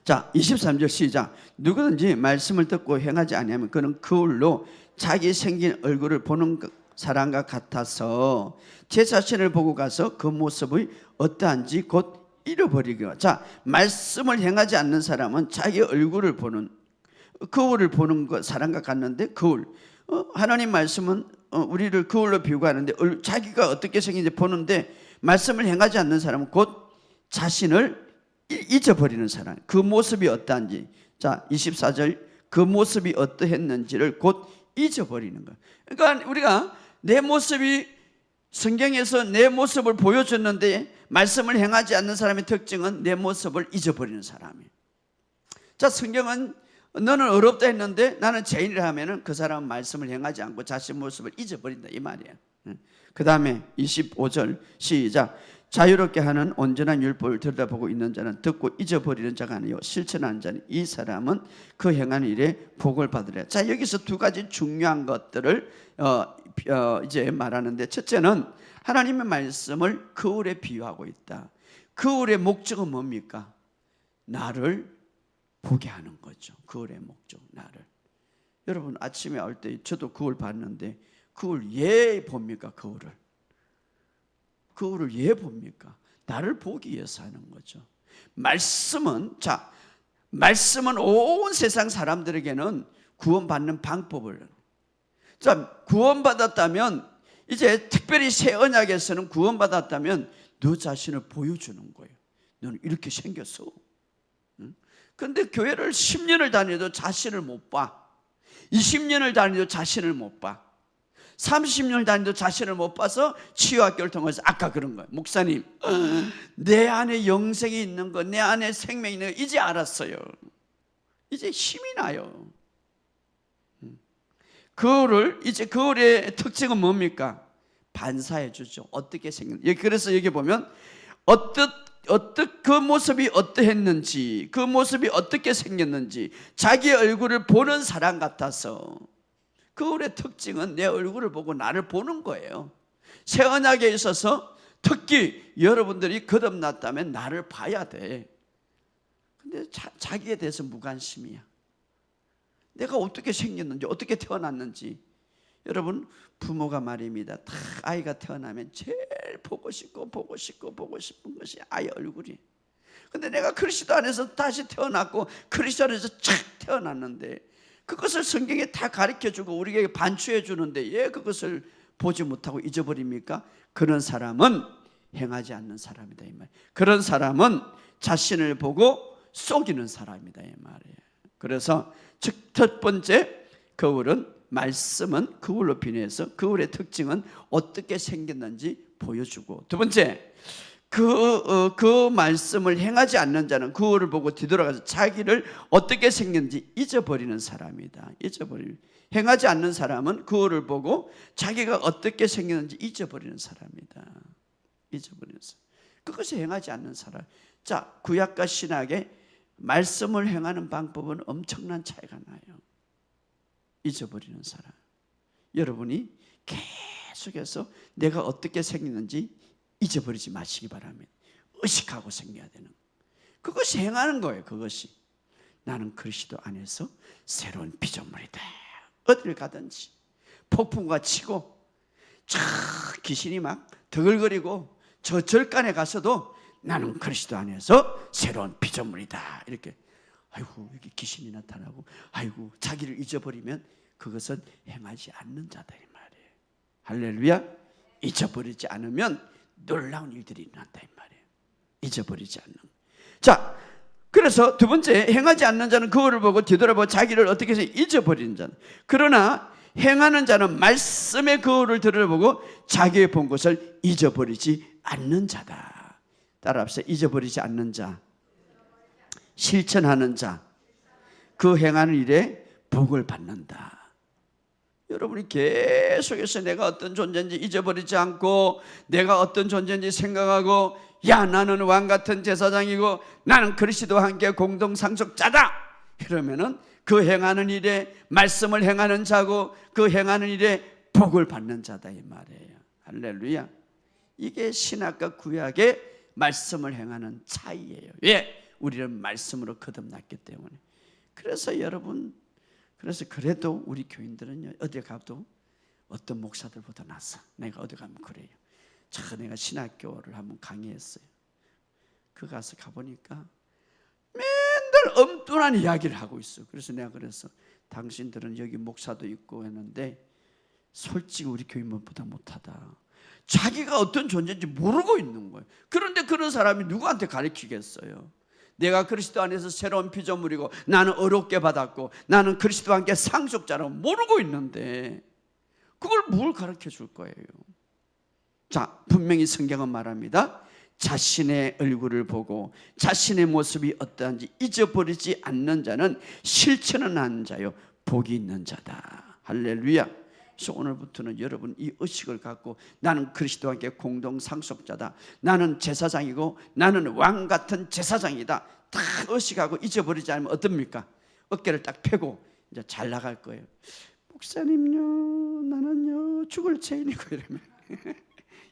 자, 23절 시작. 누구든지 말씀을 듣고 행하지 않으면 그는 거울로 자기 생긴 얼굴을 보는 사람과 같아서 제 자신을 보고 가서 그 모습이 어떠한지 곧 잃어버리기와. 자, 말씀을 행하지 않는 사람은 자기 얼굴을 보는, 거울을 보는 것 사람과 같는데, 거울, 하나님 말씀은 우리를 거울로 비유하는데 자기가 어떻게 생긴지 보는데, 말씀을 행하지 않는 사람은 곧 자신을 잊어버리는 사람, 그 모습이 어떠한지. 자, 24절, 그 모습이 어떠했는지를 곧 잊어버리는 거예요. 그러니까 우리가 내 모습이, 성경에서 내 모습을 보여줬는데 말씀을 행하지 않는 사람의 특징은 내 모습을 잊어버리는 사람이에요. 자, 성경은 너는 어렵다 했는데 나는 죄인이라 하면은 그 사람은 말씀을 행하지 않고 자신 모습을 잊어버린다 이 말이에요. 그 다음에 25절 시작. 자유롭게 하는 온전한 율법을 들여다보고 있는 자는 듣고 잊어버리는 자가 아니요 실천하는 자는 이 사람은 그 행하는 일에 복을 받으리라. 자, 여기서 두 가지 중요한 것들을 이제 말하는데, 첫째는 하나님의 말씀을 거울에 비유하고 있다. 거울의 목적은 뭡니까? 나를 보게 하는 거죠. 거울의 목적, 나를. 여러분 아침에 올 때 저도 거울 봤는데 거울 예 봅니까? 거울을 예 봅니까? 나를 보기 위해서 하는 거죠. 말씀은, 자, 말씀은 온 세상 사람들에게는 구원받는 방법을, 자, 구원받았다면 이제 특별히 새 언약에서는 구원받았다면 너 자신을 보여주는 거예요. 너는 이렇게 생겼어. 그런데 교회를 10년을 다녀도 자신을 못 봐. 20년을 다녀도 자신을 못 봐. 30년을 다녀도 자신을 못 봐서 치유학교를 통해서 아까 그런 거예요. 목사님, 내 안에 영생이 있는 거, 내 안에 생명이 있는 거 이제 알았어요. 이제 힘이 나요. 거울의 특징은 뭡니까? 반사해 주죠. 어떻게 생겼는지. 그래서 여기 보면 그 모습이 어떠했는지, 그 모습이 어떻게 생겼는지 자기 얼굴을 보는 사람 같아서. 거울의 특징은 내 얼굴을 보고 나를 보는 거예요. 새 언약에 있어서 특히 여러분들이 거듭났다면 나를 봐야 돼. 근데 자기에 대해서 무관심이야. 내가 어떻게 생겼는지, 어떻게 태어났는지. 여러분, 부모가 말입니다. 다 아이가 태어나면 제일 보고 싶은 것이 아이 얼굴이. 근데 내가 그리스도 안에서 다시 태어났고 그리스도 안에서 착 태어났는데 그것을 성경에 다 가르쳐주고 우리에게 반추해 주는데 왜 그것을 보지 못하고 잊어버립니까? 그런 사람은 행하지 않는 사람이다 이 말. 그런 사람은 자신을 보고 속이는 사람이다 이 말이에요. 그래서 첫 번째 거울은 말씀은 그울로 비유해서 그울의 특징은 어떻게 생겼는지 보여주고, 두 번째, 그 말씀을 행하지 않는 자는 그울을 보고 뒤돌아가서 자기를 어떻게 생겼는지 잊어버리는 사람이다. 행하지 않는 사람은 그울을 보고 자기가 어떻게 생겼는지 잊어버리는 사람이다. 그것이 행하지 않는 사람. 자, 구약과 신약의 말씀을 행하는 방법은 엄청난 차이가 나요. 잊어버리는 사람. 여러분이 계속해서 내가 어떻게 생겼는지 잊어버리지 마시기 바랍니다. 의식하고 생겨야 되는, 그것이 행하는 거예요. 그것이 나는 그리스도 안에서 새로운 피조물이다. 어딜 가든지 폭풍과 치고 귀신이 막 더글거리고 저 절간에 가서도 나는 그리스도 안에서 새로운 피조물이다. 이렇게, 아이고 이렇게 귀신이 나타나고, 아이고 자기를 잊어버리면 그것은 행하지 않는 자다 이 말이에요. 할렐루야. 잊어버리지 않으면 놀라운 일들이 일어난다 이 말이에요. 잊어버리지 않는. 자, 그래서 두 번째, 행하지 않는 자는 그거를 보고 뒤돌아보고 자기를 어떻게 해서 잊어버리는 자는, 그러나 행하는 자는 말씀의 그거를 들어보고 자기의 본 것을 잊어버리지 않는 자다. 따라합시다. 잊어버리지 않는 자, 실천하는 자, 그 행하는 일에 복을 받는다. 여러분이 계속해서 내가 어떤 존재인지 잊어버리지 않고 내가 어떤 존재인지 생각하고, 야 나는 왕같은 제사장이고 나는 그리스도와 함께 공동상속자다, 이러면은 그 행하는 일에 말씀을 행하는 자고 그 행하는 일에 복을 받는 자다 이 말이에요. 할렐루야. 이게 신약과 구약의 말씀을 행하는 차이예요. 왜? 우리는 말씀으로 거듭났기 때문에. 그래서 여러분, 그래도 우리 교인들은요, 어디 가도 어떤 목사들보다 낫어. 내가 어디 가면 그래요. 내가 신학교를 한번 강의했어요. 그 가서 가보니까 맨날 엉뚱한 이야기를 하고 있어. 그래서 내가 그랬어. 당신들은 여기 목사도 있고 했는데 솔직히 우리 교인들보다 못하다. 자기가 어떤 존재인지 모르고 있는 거예요. 그런데 그런 사람이 누구한테 가르치겠어요? 내가 그리스도 안에서 새로운 피조물이고 나는 어렵게 받았고 나는 그리스도와 함께 상속자라고 모르고 있는데 그걸 뭘 가르쳐 줄 거예요? 자, 분명히 성경은 말합니다. 자신의 얼굴을 보고 자신의 모습이 어떠한지 잊어버리지 않는 자는 실천은 하는 자요 복이 있는 자다. 할렐루야. 그래서 오늘부터는 여러분 이 의식을 갖고 나는 그리스도와 함께 공동 상속자다, 나는 제사장이고 나는 왕 같은 제사장이다, 다 의식하고 잊어버리지 않으면 어떻습니까? 어깨를 딱 펴고 이제 잘 나갈 거예요. 목사님요, 나는요 죽을 죄인이고 이러면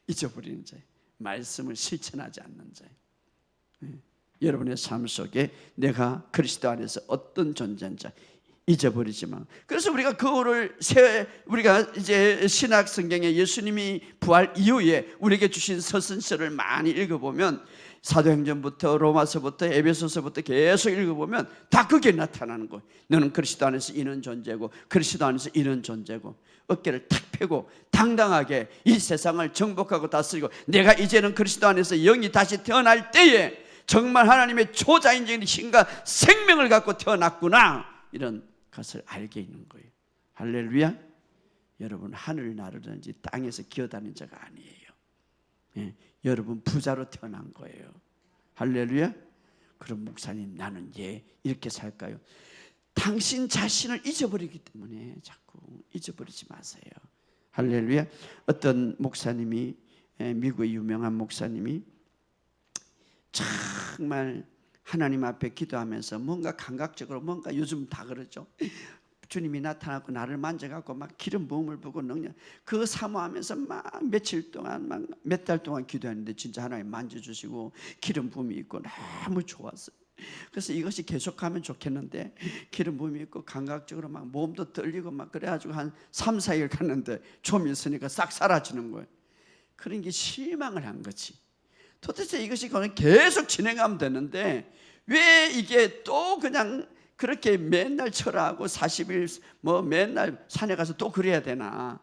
잊어버리는 자예요. 말씀을 실천하지 않는 자예요. 여러분의 삶 속에 내가 그리스도 안에서 어떤 존재인지 잊어버리지만, 그래서 우리가 그거를 우리가 이제 신약 성경에 예수님이 부활 이후에 우리에게 주신 서신서를 많이 읽어보면, 사도행전부터 로마서부터 에베소서부터 계속 읽어보면 다 그게 나타나는 거예요. 너는 그리스도 안에서 이런 존재고 그리스도 안에서 이런 존재고, 어깨를 탁 펴고 당당하게 이 세상을 정복하고 다스리고, 내가 이제는 그리스도 안에서 영이 다시 태어날 때에 정말 하나님의 초자연적인 힘과 생명을 갖고 태어났구나, 이런 것을 알게 있는 거예요. 할렐루야. 여러분 하늘 나르든지 땅에서 기어다니는 자가 아니에요. 여러분 부자로 태어난 거예요. 할렐루야. 그럼 목사님 나는 이렇게 살까요? 당신 자신을 잊어버리기 때문에 자꾸 잊어버리지 마세요. 할렐루야. 어떤 목사님이, 미국의 유명한 목사님이 정말 하나님 앞에 기도하면서 뭔가 감각적으로 뭔가 요즘 다 그러죠. 주님이 나타나고 나를 만져갖고 막 기름 부음을 보고 능력, 그거 사모하면서 막 며칠 동안 막 몇 달 동안 기도했는데 진짜 하나님 만져주시고 기름 부음이 있고 너무 좋았어요. 그래서 이것이 계속하면 좋겠는데 기름 부음이 있고 감각적으로 막 몸도 떨리고 막 그래가지고 한 3, 4일 갔는데 좀 있으니까 싹 사라지는 거예요. 그런 게 실망을 한 거지. 도대체 이것이 그냥 계속 진행하면 되는데 왜 이게 또 그냥 그렇게 맨날 철하고 40일 뭐 맨날 산에 가서 또 그래야 되나,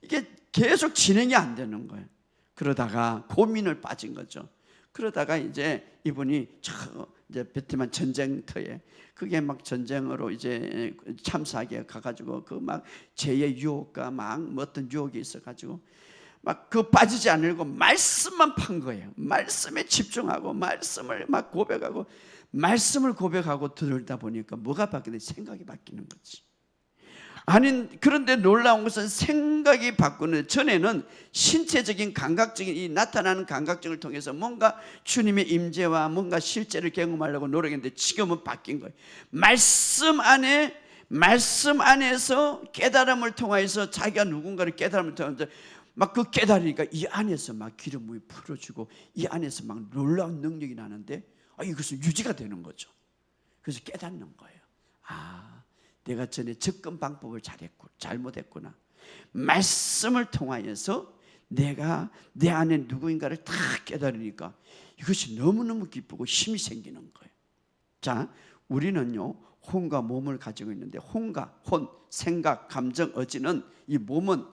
이게 계속 진행이 안 되는 거예요. 그러다가 고민을 빠진 거죠. 그러다가 이제 이분이 이제 베트남 전쟁터에 그게 막 전쟁으로 이제 참사하게 가가지고 그 막 죄의 유혹과 막 어떤 유혹이 있어가지고 막 그 빠지지 않으려고 말씀만 판 거예요. 말씀에 집중하고 말씀을 막 고백하고 말씀을 고백하고 들다 보니까 뭐가 바뀌는데 생각이 바뀌는 거지. 아니 그런데 놀라운 것은 생각이 바꾸는 전에는 신체적인 감각적인 이 나타나는 감각적을 통해서 뭔가 주님의 임재와 뭔가 실제를 경험하려고 노력했는데 지금은 바뀐 거예요. 말씀 안에서 깨달음을 통해서 자기가 누군가를 깨달음을 통해서 막 그 깨달으니까 이 안에서 막 기름이 풀어지고 이 안에서 막 놀라운 능력이 나는데 이것은 유지가 되는 거죠. 그래서 깨닫는 거예요. 내가 전에 접근 방법을 잘못했구나. 말씀을 통하여서 내가 내 안에 누구인가를 다 깨달으니까 이것이 너무너무 기쁘고 힘이 생기는 거예요. 자, 우리는요 혼과 몸을 가지고 있는데 혼, 생각, 감정, 의지는 이 몸은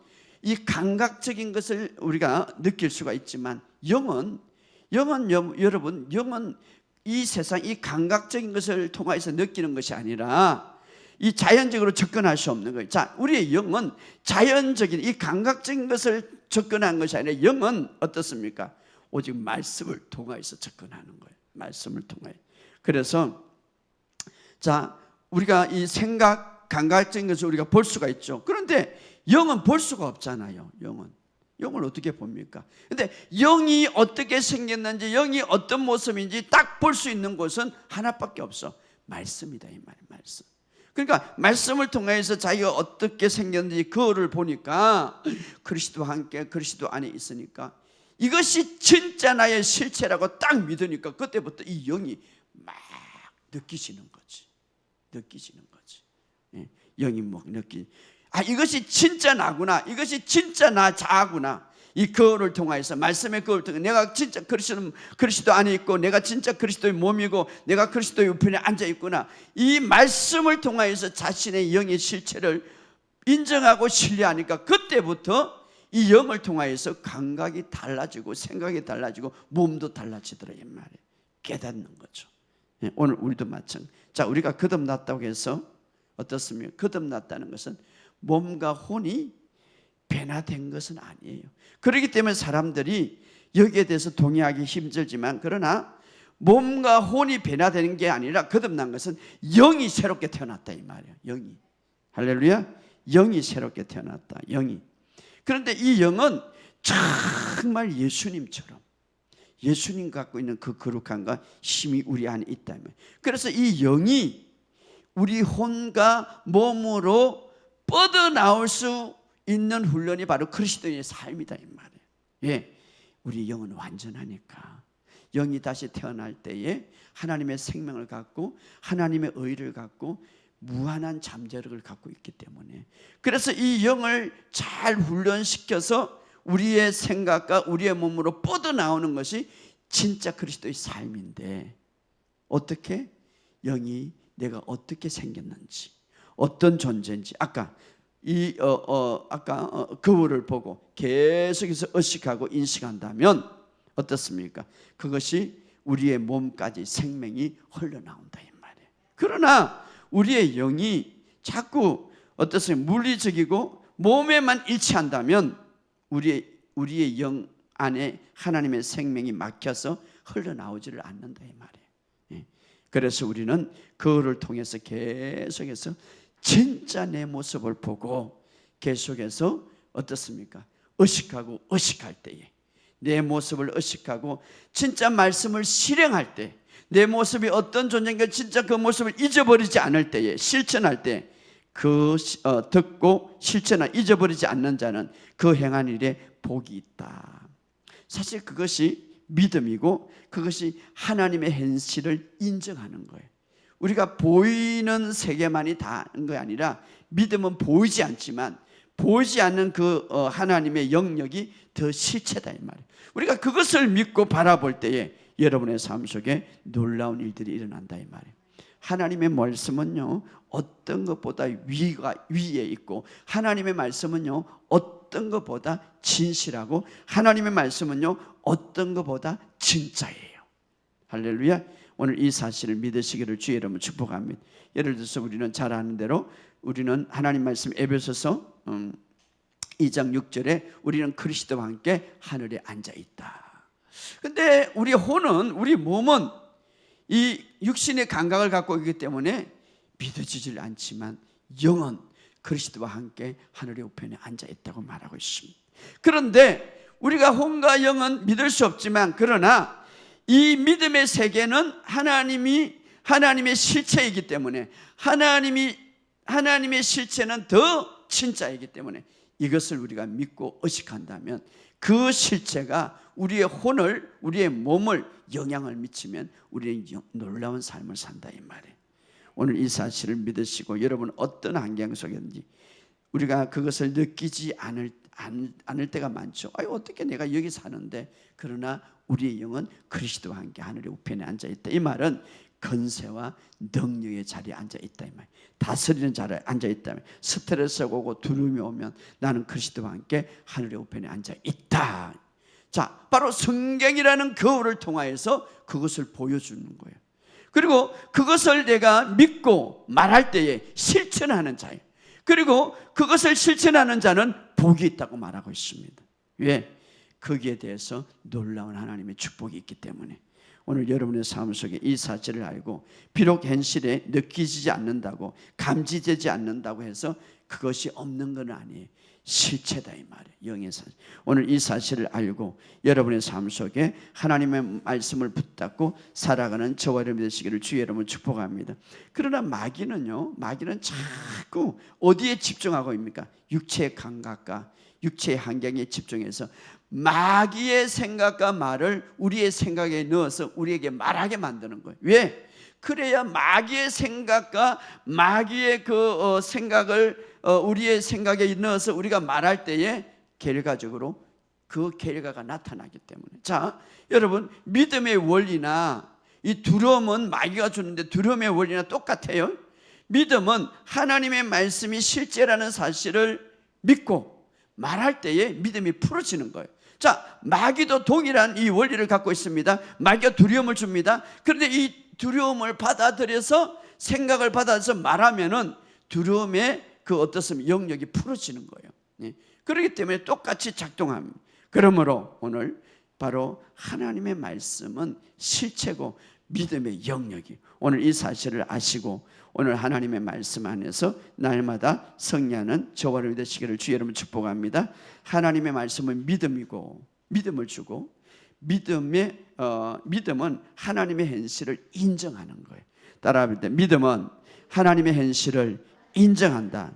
이 감각적인 것을 우리가 느낄 수가 있지만 영은 여러분 영은 이 세상 이 감각적인 것을 통해서 느끼는 것이 아니라 이 자연적으로 접근할 수 없는 거예요. 자, 우리의 영은 자연적인 이 감각적인 것을 접근하는 것이 아니라 영은 어떻습니까? 오직 말씀을 통해서 접근하는 거예요. 말씀을 통해. 그래서 자, 우리가 이 생각 감각적인 것을 우리가 볼 수가 있죠. 그런데 영은 볼 수가 없잖아요. 영을 어떻게 봅니까? 근데 영이 어떻게 생겼는지 영이 어떤 모습인지 딱 볼 수 있는 곳은 하나밖에 없어. 말씀이다 이 말이에요. 말씀. 그러니까 말씀을 통해서 자기가 어떻게 생겼는지 그거를 보니까 그리스도와 함께 그리스도 안에 있으니까 이것이 진짜 나의 실체라고 딱 믿으니까 그때부터 이 영이 막 느끼시는 거지. 영이 막 이것이 진짜 나구나. 이것이 진짜 나 자아구나. 이 거울을 통해서 말씀의 거울을 통해 내가 진짜 그리스도 안에 있고 내가 진짜 그리스도의 몸이고 내가 그리스도의 우편에 앉아 있구나. 이 말씀을 통해서 자신의 영의 실체를 인정하고 신뢰하니까 그때부터 이 영을 통해서 감각이 달라지고 생각이 달라지고 몸도 달라지더라 이 말이에요. 깨닫는 거죠. 오늘 우리도 마찬가지. 자, 우리가 거듭났다고 해서 어떻습니까? 거듭났다는 것은 몸과 혼이 변화된 것은 아니에요. 그렇기 때문에 사람들이 여기에 대해서 동의하기 힘들지만 그러나 몸과 혼이 변화되는 게 아니라 거듭난 것은 영이 새롭게 태어났다 이 말이에요. 영이. 할렐루야. 영이 새롭게 태어났다. 영이. 그런데 이 영은 정말 예수님처럼 예수님 갖고 있는 그 거룩함과 힘이 우리 안에 있다면 그래서 이 영이 우리 혼과 몸으로 뻗어나올 수 있는 훈련이 바로 그리스도인의 삶이다 이 말이에요. 예, 우리 영은 완전하니까 영이 다시 태어날 때에 하나님의 생명을 갖고 하나님의 의를 갖고 무한한 잠재력을 갖고 있기 때문에 그래서 이 영을 잘 훈련시켜서 우리의 생각과 우리의 몸으로 뻗어나오는 것이 진짜 그리스도의 삶인데 어떻게? 영이 내가 어떻게 생겼는지 어떤 존재인지 아까 거울을 보고 계속해서 의식하고 인식한다면 어떻습니까? 그것이 우리의 몸까지 생명이 흘러나온다 이 말이에요. 그러나 우리의 영이 자꾸 어떻습니까? 물리적이고 몸에만 일치한다면 우리의 영 안에 하나님의 생명이 막혀서 흘러나오지를 않는다 이 말이에요. 그래서 우리는 그거를 통해서 계속해서 진짜 내 모습을 보고 계속해서 어떻습니까? 의식할 때에 내 모습을 의식하고 진짜 말씀을 실행할 때 내 모습이 어떤 존재인가 진짜 그 모습을 잊어버리지 않을 때에 실천할 때 듣고 실천을 잊어버리지 않는 자는 그 행한 일에 복이 있다. 사실 그것이 믿음이고 그것이 하나님의 현실을 인정하는 거예요. 우리가 보이는 세계만이 다인 게 아니라 믿음은 보이지 않지만 보이지 않는 그 하나님의 영역이 더 실체다 이 말이에요. 우리가 그것을 믿고 바라볼 때에 여러분의 삶 속에 놀라운 일들이 일어난다 이 말이에요. 하나님의 말씀은요 어떤 것보다 위에 있고 하나님의 말씀은요 어떤 것보다 진실하고 하나님의 말씀은요 어떤 것보다 진짜예요. 할렐루야. 오늘 이 사실을 믿으시기를 주의 이름으로 축복합니다. 예를 들어서 우리는 잘 아는 대로 우리는 하나님 말씀 에베소서 2장 6절에 우리는 그리스도와 함께 하늘에 앉아 있다. 근데 우리 혼은, 우리 몸은 이 육신의 감각을 갖고 있기 때문에 믿어지질 않지만 영은 그리스도와 함께 하늘의 우편에 앉아 있다고 말하고 있습니다. 그런데 우리가 혼과 영은 믿을 수 없지만, 그러나 이 믿음의 세계는 하나님의 실체이기 때문에, 하나님의 실체는 더 진짜이기 때문에 이것을 우리가 믿고 의식한다면 그 실체가 우리의 혼을, 우리의 몸을 영향을 미치면 우리는 놀라운 삶을 산다 이 말이에요. 오늘 이 사실을 믿으시고 여러분 어떤 환경 속이든지 우리가 그것을 느끼지 않을 때가 많죠. 어떻게 내가 여기 사는데, 그러나 우리의 영은 그리스도와 함께 하늘의 우편에 앉아있다. 이 말은 건세와 능력의 자리에 앉아있다 이 말. 다스리는 자리에 앉아있다. 스트레스가 오고 두려움이 오면 나는 그리스도와 함께 하늘의 우편에 앉아있다. 자, 바로 성경이라는 거울을 통하여서 그것을 보여주는 거예요. 그리고 그것을 내가 믿고 말할 때에 실천하는 자예요. 그리고 그것을 실천하는 자는 복이 있다고 말하고 있습니다. 왜? 거기에 대해서 놀라운 하나님의 축복이 있기 때문에. 오늘 여러분의 삶 속에 이 사실을 알고, 비록 현실에 느끼지 않는다고, 감지되지 않는다고 해서 그것이 없는 건 아니에요. 실체다 이 말이에요. 영의 사실. 오늘 이 사실을 알고 여러분의 삶 속에 하나님의 말씀을 붙잡고 살아가는 저와 여러분 되시기를 주의 이름으로 축복합니다. 그러나 마귀는 자꾸 어디에 집중하고 있습니까? 육체의 감각과 육체의 환경에 집중해서 마귀의 생각과 말을 우리의 생각에 넣어서 우리에게 말하게 만드는 거예요. 왜? 그래야 마귀의 생각과 마귀의 생각을 우리의 생각에 넣어서 우리가 말할 때에 결과적으로 그 결과가 나타나기 때문에. 자, 여러분, 믿음의 원리나 이 두려움은 마귀가 주는데 두려움의 원리나 똑같아요. 믿음은 하나님의 말씀이 실제라는 사실을 믿고 말할 때에 믿음이 풀어지는 거예요. 자, 마귀도 동일한 이 원리를 갖고 있습니다. 마귀가 두려움을 줍니다. 그런데 이 두려움을 받아들여서 생각을 받아서 말하면은 두려움의 어떻습니까? 영역이 풀어지는 거예요. 그렇기 때문에 똑같이 작동합니다. 그러므로 오늘 바로 하나님의 말씀은 실체고 믿음의 영역이, 오늘 이 사실을 아시고 오늘 하나님의 말씀 안에서 날마다 승리하는 저와 여러분 되시기를 주의 이름으로 축복합니다. 하나님의 말씀은 믿음이고, 믿음을 주고, 믿음은 하나님의 현실을 인정하는 거예요. 따라할 때 믿음은 하나님의 현실을 인정한다.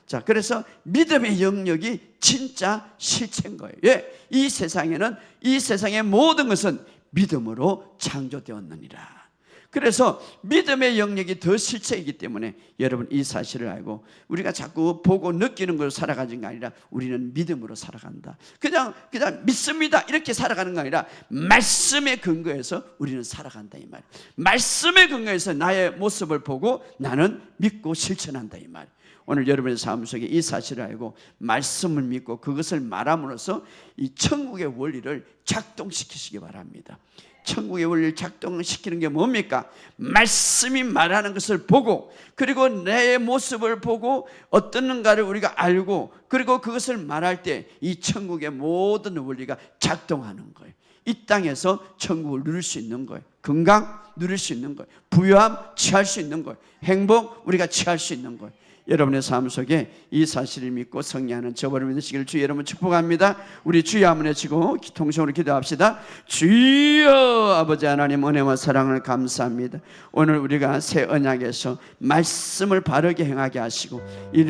자, 그래서 믿음의 영역이 진짜 실체인 거예요. 예, 이 세상의 모든 것은 믿음으로 창조되었느니라. 그래서 믿음의 영역이 더 실체이기 때문에 여러분 이 사실을 알고 우리가 자꾸 보고 느끼는 걸로 살아가는 게 아니라 우리는 믿음으로 살아간다. 그냥 믿습니다 이렇게 살아가는 게 아니라 말씀에 근거해서 우리는 살아간다 이 말. 말씀에 근거해서 나의 모습을 보고 나는 믿고 실천한다 이 말. 오늘 여러분의 삶 속에 이 사실을 알고 말씀을 믿고 그것을 말함으로써 이 천국의 원리를 작동시키시기 바랍니다. 천국의 원리를 작동시키는 게 뭡니까? 말씀이 말하는 것을 보고, 그리고 내 모습을 보고 어떻는가를 우리가 알고, 그리고 그것을 말할 때 이 천국의 모든 원리가 작동하는 거예요. 이 땅에서 천국을 누릴 수 있는 거예요. 건강 누릴 수 있는 거예요. 부유함 취할 수 있는 거예요. 행복 우리가 취할 수 있는 거예요. 여러분의 삶 속에 이 사실을 믿고 승리하는 저와 여러분 되시기를 주의 여러분 축복합니다. 우리 주여 한번 외치고 통성으로 기도합시다. 주여 아버지 하나님 은혜와 사랑을 감사합니다. 오늘 우리가 새 언약에서 말씀을 바르게 행하게 하시고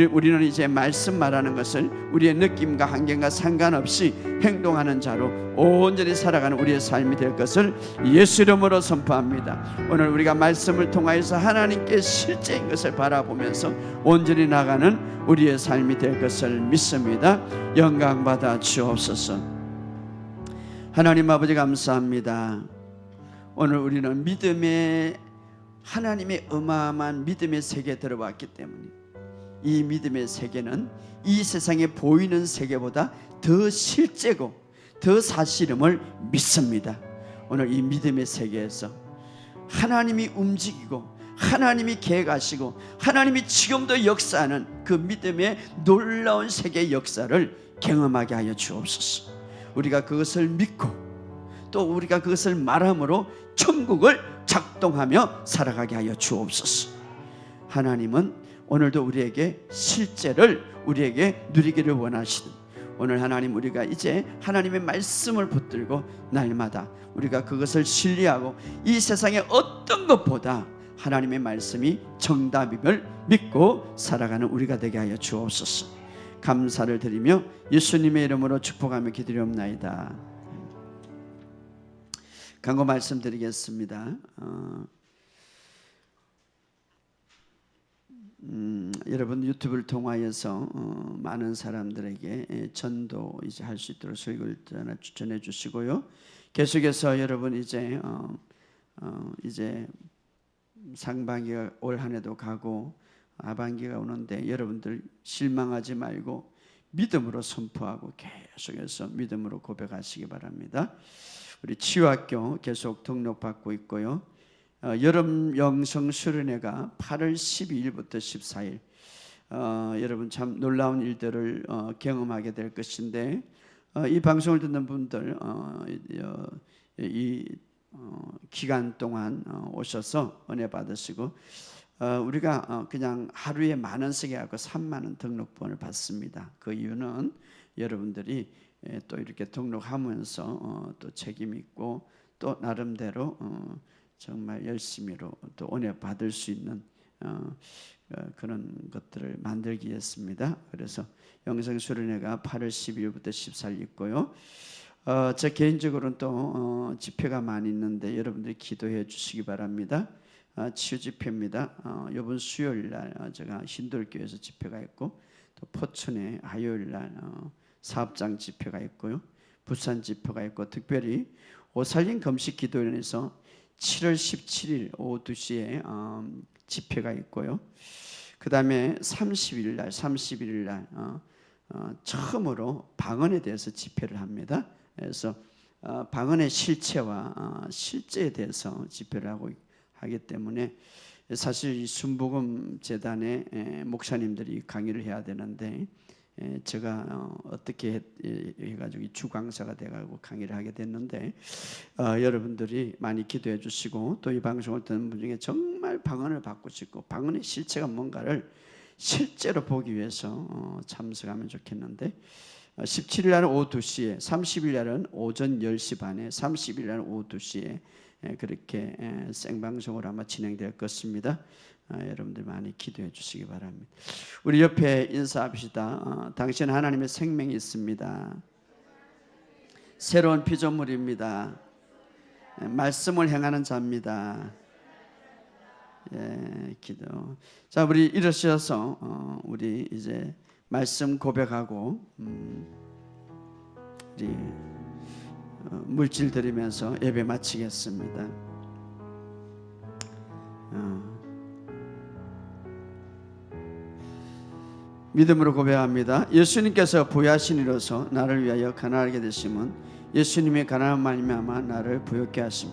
우리는 이제 말씀 말하는 것을 우리의 느낌과 환경과 상관없이 행동하는 자로 온전히 살아가는 우리의 삶이 될 것을 예수 이름으로 선포합니다. 오늘 우리가 말씀을 통하여서 하나님께 실제인 것을 바라보면서 온전히 나가는 우리의 삶이 될 것을 믿습니다. 영광 받아 주옵소서. 하나님 아버지 감사합니다. 오늘 우리는 믿음의 하나님의 어마어마한 믿음의 세계에 들어왔기 때문에 이 믿음의 세계는 이 세상에 보이는 세계보다 더 실제고 더 사실임을 믿습니다. 오늘 이 믿음의 세계에서 하나님이 움직이고 하나님이 계획하시고 하나님이 지금도 역사하는 그 믿음의 놀라운 세계의 역사를 경험하게 하여 주옵소서. 우리가 그것을 믿고 또 우리가 그것을 말함으로 천국을 작동하며 살아가게 하여 주옵소서. 하나님은 오늘도 우리에게 실제를 우리에게 누리기를 원하시는, 오늘 하나님 우리가 이제 하나님의 말씀을 붙들고 날마다 우리가 그것을 신뢰하고 이 세상의 어떤 것보다 하나님의 말씀이 정답임을 믿고 살아가는 우리가 되게 하여 주옵소서. 감사를 드리며 예수님의 이름으로 축복하며 기도하옵나이다. 간구 말씀드리겠습니다. 여러분 유튜브를 통하여서 많은 사람들에게 전도 이제 할 수 있도록 설교를 추천해 주시고요. 계속해서 여러분 이제 상반기가 올 한해도 가고 하반기가 오는데 여러분들 실망하지 말고 믿음으로 선포하고 계속해서 믿음으로 고백하시기 바랍니다. 우리 치유학교 계속 등록받고 있고요. 여름 영성 수련회가 8월 12일부터 14일 여러분 참 놀라운 일들을 경험하게 될 것인데 이 방송을 듣는 분들 이 기간 동안 오셔서 은혜 받으시고 우리가 그냥 하루에 10,000원 쓰게 하고 30,000원 등록본을 받습니다. 그 이유는 여러분들이 또 이렇게 등록하면서 또 책임 있고 또 나름대로 정말 열심히로 또 은혜 받을 수 있는 그런 것들을 만들기 위해서입니다. 그래서 영성수련회가 8월 12일부터 14일 있고요. 저 개인적으로는 또 집회가 많이 있는데 여러분들이 기도해 주시기 바랍니다. 치유 집회입니다. 이번 수요일 날 제가 신돌교회에서 집회가 있고 또 포천에 화요일 날 사업장 집회가 있고요. 부산 집회가 있고 특별히 오살림 금식 기도원에서 7월 17일 오후 2시에 집회가 있고요. 그 다음에 31일 날 처음으로 방언에 대해서 집회를 합니다. 그래서 방언의 실체와 실제에 대해서 집회를 하기 때문에 사실 이 순복음 재단의 목사님들이 강의를 해야 되는데 제가 어떻게 해가지고 주 강사가 돼가지고 강의를 하게 됐는데 여러분들이 많이 기도해 주시고 또 이 방송을 듣는 분 중에 정말 방언을 받고 싶고 방언의 실체가 뭔가를 실제로 보기 위해서 참석하면 좋겠는데 17일 날은 오후 2시에 30일 날은 오전 10시 반에 31일 날은 오후 2시에 그렇게 생방송으로 아마 진행될 것입니다. 여러분들 많이 기도해 주시기 바랍니다. 우리 옆에 인사합시다. 당신 하나님의 생명이 있습니다. 새로운 피조물입니다. 말씀을 행하는 자입니다. 기도. 자, 우리 일어서서 우리 이제 말씀 고백하고 우리 물질 드리면서 예배 마치겠습니다. 믿음으로 고백합니다. 예수님께서 부유하신 이로서 나를 위하여 가난하게 되심은 예수님의 가난한 말미암아 나를 부유케 하심.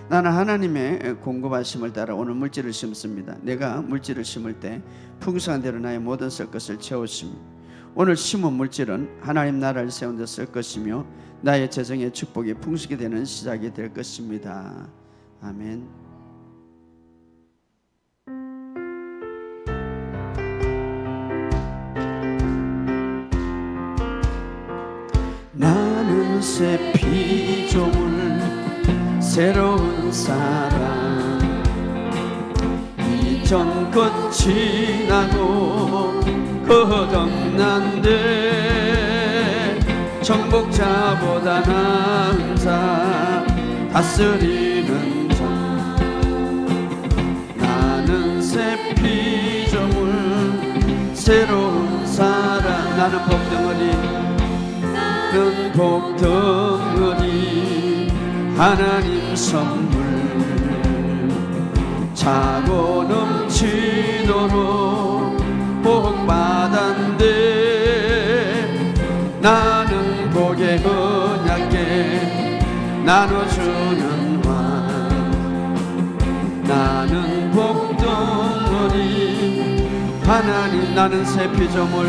나는 하나님의 공급하심을 따라 오늘 물질을 심습니다. 내가 물질을 심을 때 풍성한 대로 나의 모든 쓸 것을 채우시며 오늘 심은 물질은 하나님 나라를 세운 데 쓸 것이며 나의 재정의 축복이 풍성히 되는 시작이 될 것입니다. 아멘. 나는 새 피조물 새로운 사람 이전 것 지나고 거듭난데 정복자보다 나은 자 다스리는 자 나는 새 피조물 새로운 사람 나는 복덩어리 하나님 선물 차고 넘치도록 복받았네 나는 복의 언약계 나눠주는 왕 나는 새 피조물,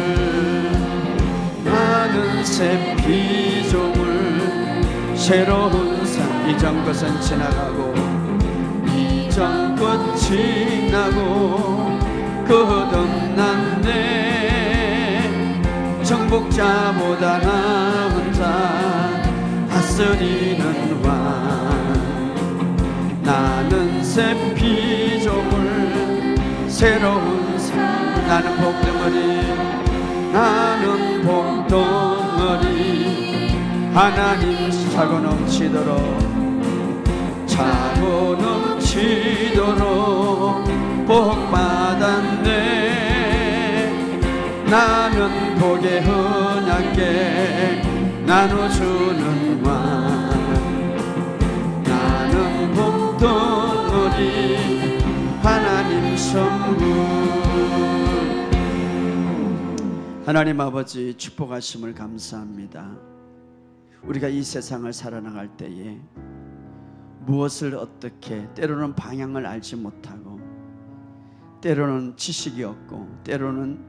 나는 새 피조물. 새로운 삶, 이전 것은 지나가고 이전 것 지나고 거듭났네. 정복자보다 나 혼자 다스리는 왕. 나는 새 피조물, 새로운 삶. 나는 복덩어리, 나는 복덩어리. 하나님 차고 넘치도록, 차고 넘치도록 복받았네. 나는 복의 언약궤 나눠주는 왕. 나는 복덩어리, 하나님 선물. 하나님 아버지 축복하심을 감사합니다. 우리가 이 세상을 살아나갈 때에 무엇을 어떻게, 때로는 방향을 알지 못하고, 때로는 지식이 없고, 때로는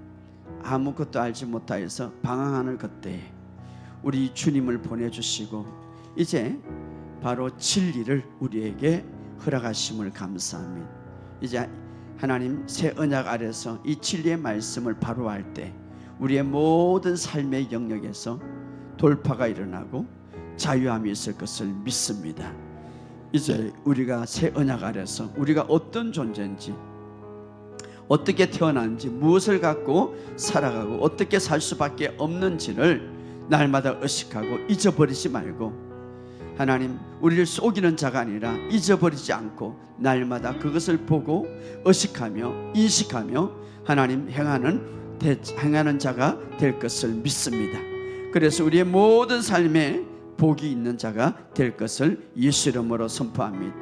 아무것도 알지 못하여서 방황하는 그때에 우리 주님을 보내주시고 이제 바로 진리를 우리에게 허락하심을 감사합니다. 이제 하나님 새 언약 아래서 이 진리의 말씀을 바로 할 때 우리의 모든 삶의 영역에서 돌파가 일어나고 자유함이 있을 것을 믿습니다. 이제 우리가 새 언약 아래서 우리가 어떤 존재인지, 어떻게 태어났는지, 무엇을 갖고 살아가고 어떻게 살 수밖에 없는지를 날마다 의식하고 잊어버리지 말고, 하나님 우리를 속이는 자가 아니라 잊어버리지 않고 날마다 그것을 보고 의식하며 인식하며 하나님 행하는 자가 될 것을 믿습니다. 그래서 우리의 모든 삶에 복이 있는 자가 될 것을 예수 이름으로 선포합니다.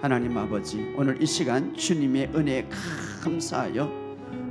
하나님 아버지, 오늘 이 시간 주님의 은혜에 감사하여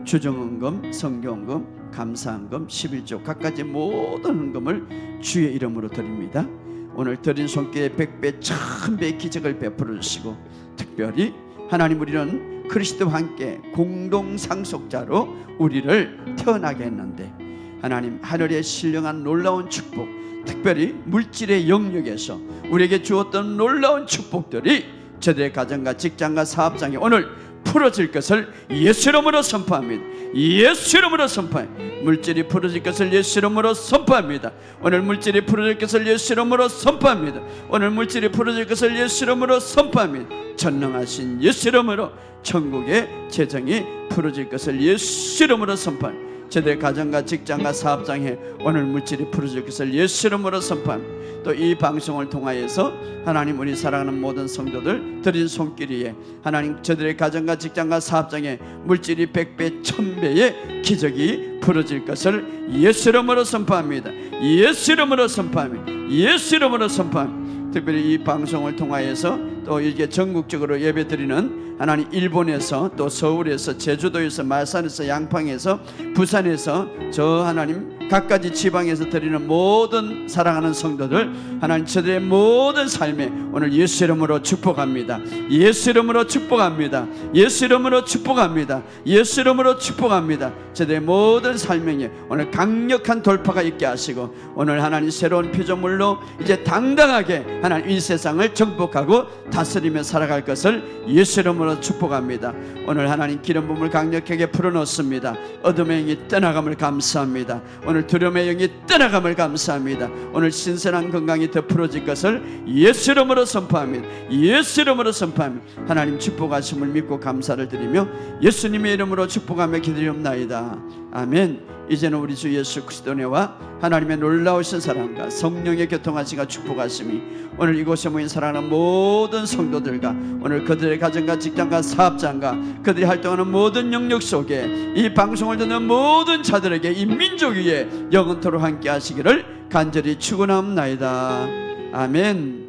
주정헌금, 성경헌금, 감사헌금, 11조 각가지 모든 헌금을 주의 이름으로 드립니다. 오늘 드린 손길에 100배, 1000배의 기적을 베풀어 주시고, 특별히 하나님 우리는 그리스도와 함께 공동상속자로 우리를 태어나게 했는데, 하나님 하늘에 신령한 놀라운 축복, 특별히 물질의 영역에서 우리에게 주었던 놀라운 축복들이 저들의 가정과 직장과 사업장에 오늘 풀어질 것을 예수 이름으로 선포합니다. 예수 이름으로 선포합니다. 물질이 풀어질 것을 예수 이름으로 선포합니다. 오늘 물질이 풀어질 것을 예수 이름으로 선포합니다. 오늘 물질이 풀어질 것을 예수 이름으로 선포합니다. 전능하신 예수 이름으로 천국의 재정이 풀어질 것을 예수 이름으로 선포합니다. 저들의 가정과 직장과 사업장에 오늘 물질이 풀어질 것을 예수 이름으로 선포합니다. 또 이 방송을 통하여서 하나님 우리 사랑하는 모든 성도들 드린 손길 위에 하나님 저들의 가정과 직장과 사업장에 물질이 100배 1000배의 기적이 풀어질 것을 예수 이름으로 선포합니다. 예수 이름으로 선포합니다. 예수 이름으로 선포합니다. 특별히 이 방송을 통하여서 또 이게 전국적으로 예배드리는 하나님 일본에서 또 서울에서 제주도에서 말산에서 양평에서 부산에서 저 하나님 각가지 지방에서 드리는 모든 사랑하는 성도들 하나님 저들의 모든 삶에 오늘 예수 이름으로 축복합니다. 예수 이름으로 축복합니다. 예수 이름으로 축복합니다. 예수 이름으로 축복합니다. 저들의 모든 삶에 오늘 강력한 돌파가 있게 하시고 오늘 하나님 새로운 피조물로 이제 당당하게 하나님 이 세상을 정복하고 다스리며 살아갈 것을 예수 이름으로 축복합니다. 오늘 하나님 기름 부음을 강력하게 풀어놓습니다. 어둠의 영이 떠나감을 감사합니다. 오늘 두려움의 영이 떠나감을 감사합니다. 오늘 신선한 건강이 더 풀어질 것을 예수 이름으로 선포합니다. 예수 이름으로 선포합니다. 하나님 축복하심을 믿고 감사를 드리며 예수님의 이름으로 축복하며 기도리옵나이다. 아멘. 이제는 우리 주 예수 그리스도 은혜와 하나님의 놀라우신 사랑과 성령의 교통하시가 축복하심이 오늘 이곳에 모인 사랑하는 모든 성도들과 오늘 그들의 가정과 직장과 사업장과 그들이 활동하는 모든 영역 속에 이 방송을 듣는 모든 자들에게 이 민족 위에 영원토록 함께 하시기를 간절히 축원하옵나이다. 아멘.